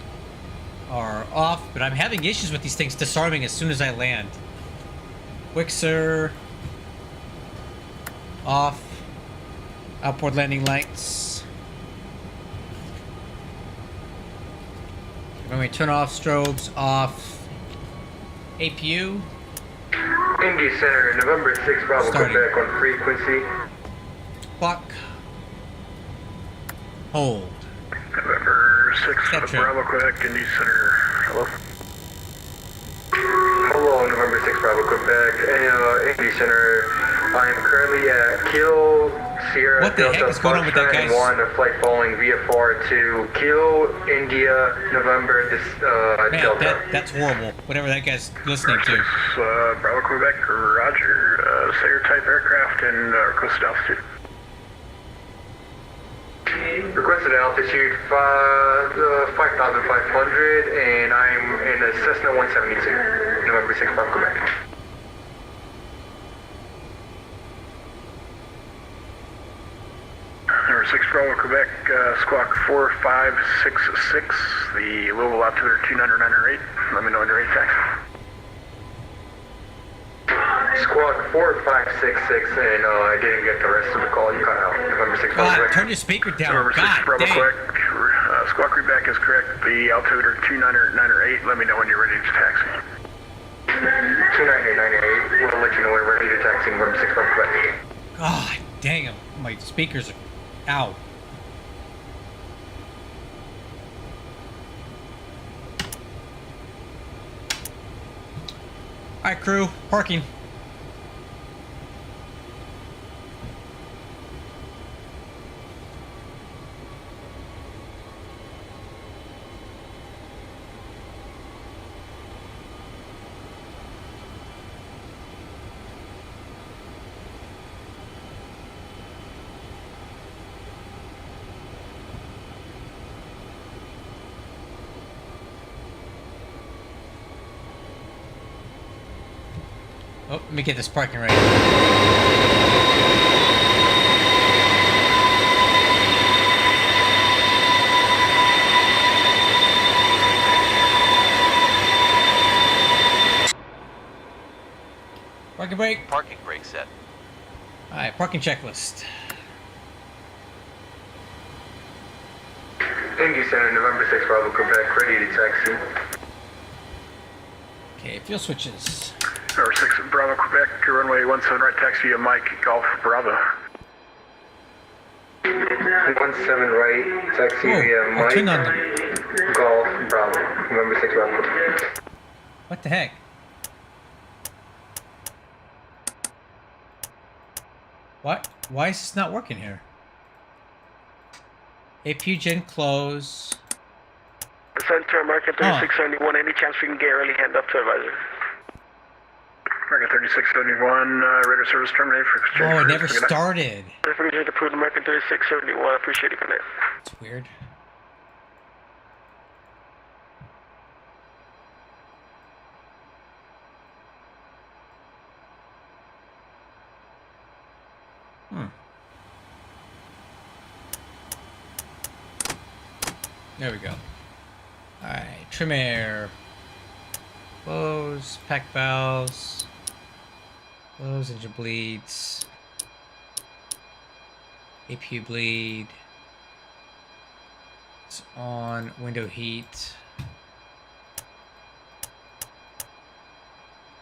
are off, but I'm having issues with these things disarming as soon as I land. Wixer off, outboard landing lights. When we turn off strobes, off. APU. Indy Center, November 6 Bravo, Starting. Quebec on frequency. Clock. Hold. November 6 Gotcha. Bravo, Quebec, Indy Center. Hello. Hello, November 6 Bravo, Quebec, Indy Center. I am currently at Kill Sierra What the heck Delta is going on with that, Foxtrot guys? 1, a flight following VFR to Kill India, November Man, Delta. that's horrible. Whatever that guy's listening to. Bravo, Quebec, Roger. SAIR type aircraft and requested altitude. Requested altitude 5,500, and I'm in a Cessna 172, November 6 Bravo, Quebec. Number 6 Bravo, Quebec, squawk 4566, the Louisville altimeter 20908. Let me know when you're ready to taxi. Squawk 4566, and I didn't get the rest of the call. You cut out. November 6 Bravo, God, Quebec. turn your speaker down. Number 6 God Bravo, dang. Quebec, squawk readback is correct. The altimeter 20908. Let me know when you're ready to taxi. 29898, we'll let you know when we're ready to taxi November 6 Bravo, Quebec. God dang 'em. My speakers are. Ow. Alright, crew. Parking. Oh, let me get this parking right. Parking brake. Parking brake set. Alright, parking checklist. Indy Center, November 6 Bravo, Quebec, ready to taxi. Okay, fuel switches. Number 6 Bravo, Quebec, runway 17 right, taxi via Mike, Golf, Bravo. 17 right, taxi Whoa, via I'll Mike, turn on them. Golf, Bravo, November 6 Bravo. What the heck? What? Why is this not working here? APU gen close. Center American 3671, any chance we can get early hand up to advisor? American 3671, radar service terminated for exchange. Oh, it cruise. never started. If we can approved American 3671, appreciate it, connect. It's weird. There we go. Alright, trim air. Close, pack valves. Close, engine bleeds. APU bleed. It's on, window heat.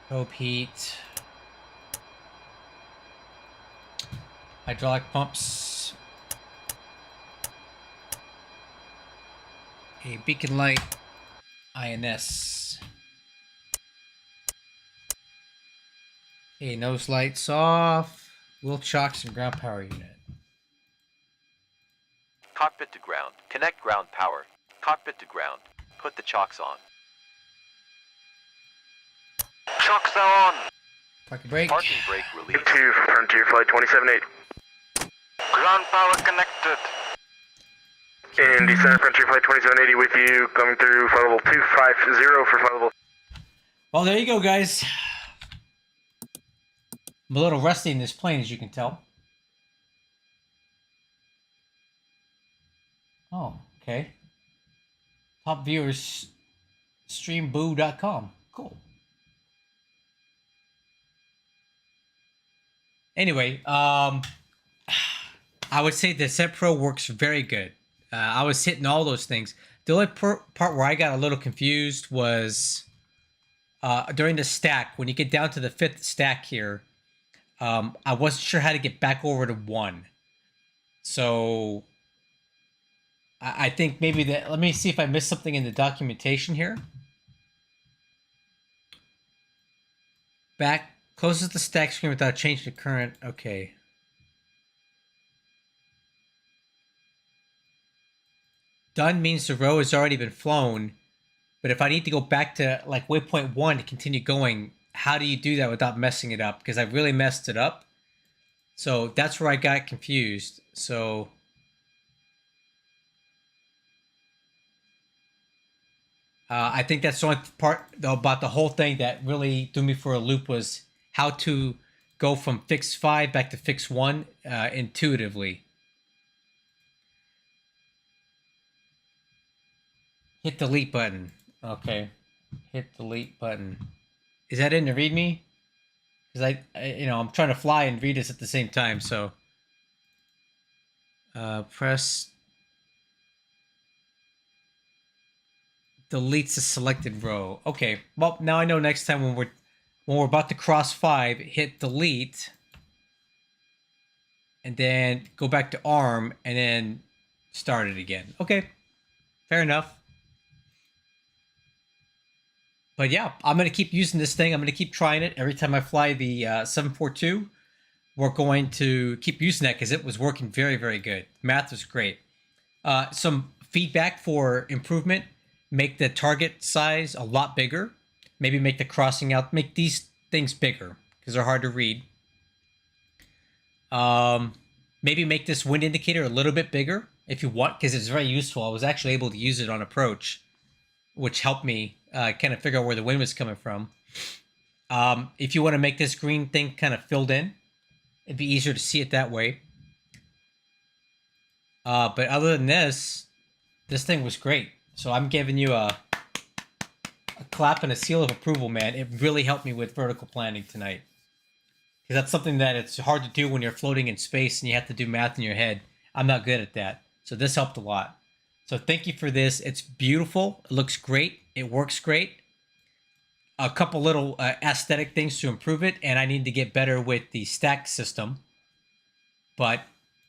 Probe heat. Hydraulic pumps. A beacon light. INS. Okay, nose lights off. Wheel chocks and ground power unit. Cockpit to ground. Connect ground power. Cockpit to ground. Put the chocks on. Chocks on! Parking brake. Parking brake released. 2 for Frontier Flight 27-8. Ground power connected. Indy Center, Frontier Flight 2780 with you, coming through flight level 250 for flight level. Well, there you go, guys. I'm a little rusty in this plane, as you can tell. Oh, okay. Top viewers, streamboo.com. Cool. Anyway, I would say the Set Pro works very good. I was hitting all those things. The only part where I got a little confused was during the stack. When you get down to the 5th stack here, I wasn't sure how to get back over to 1. So I think maybe that. Let me see if I missed something in the documentation here. Back closes the stack screen without changing the current. Okay. Done means the row has already been flown, but if I need to go back to like waypoint 1 to continue going, how do you do that without messing it up? Because I really messed it up. So that's where I got confused. So I think that's the only part about the whole thing that really threw me for a loop was how to go from fix 5 back to fix 1 intuitively. Hit the delete button. Okay. Hit the delete button. Is that in the README? Because I'm trying to fly and read this at the same time, so press deletes the selected row. Okay. Well, now I know next time when we're about to cross 5, hit delete and then go back to ARM and then start it again. Okay. Fair enough. But yeah, I'm going to keep using this thing. I'm going to keep trying it. Every time I fly the 742, we're going to keep using that because it was working very, very good. Math was great. Some feedback for improvement. Make the target size a lot bigger. Maybe make the crossing out, make these things bigger because they're hard to read. Maybe make this wind indicator a little bit bigger if you want because it's very useful. I was actually able to use it on approach, which helped me kind of figure out where the wind was coming from. If you want to make this green thing kind of filled in, it'd be easier to see it that way. But other than this thing was great. So I'm giving you a clap and a seal of approval, man. It really helped me with vertical planning tonight. Because that's something that it's hard to do when you're floating in space and you have to do math in your head. I'm not good at that. So this helped a lot. So thank you for this. It's beautiful. It looks great. It works great. A couple little aesthetic things to improve it. And I need to get better with the stack system. But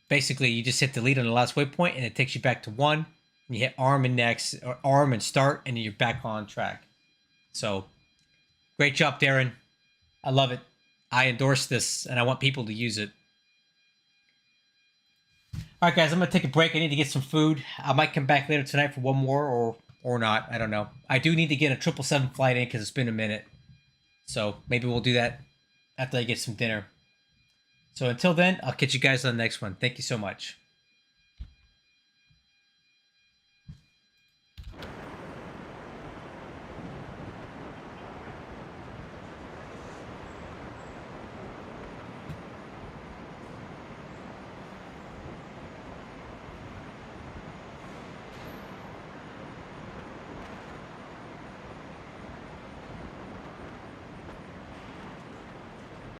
basically, you just hit delete on the last waypoint and it takes you back to 1. And you hit ARM and next, or ARM and start, and you're back on track. So great job, Darron. I love it. I endorse this, and I want people to use it. All right, guys, I'm going to take a break. I need to get some food. I might come back later tonight for one more or not. I don't know. I do need to get a 777 flight in because it's been a minute. So maybe we'll do that after I get some dinner. So until then, I'll catch you guys on the next one. Thank you so much.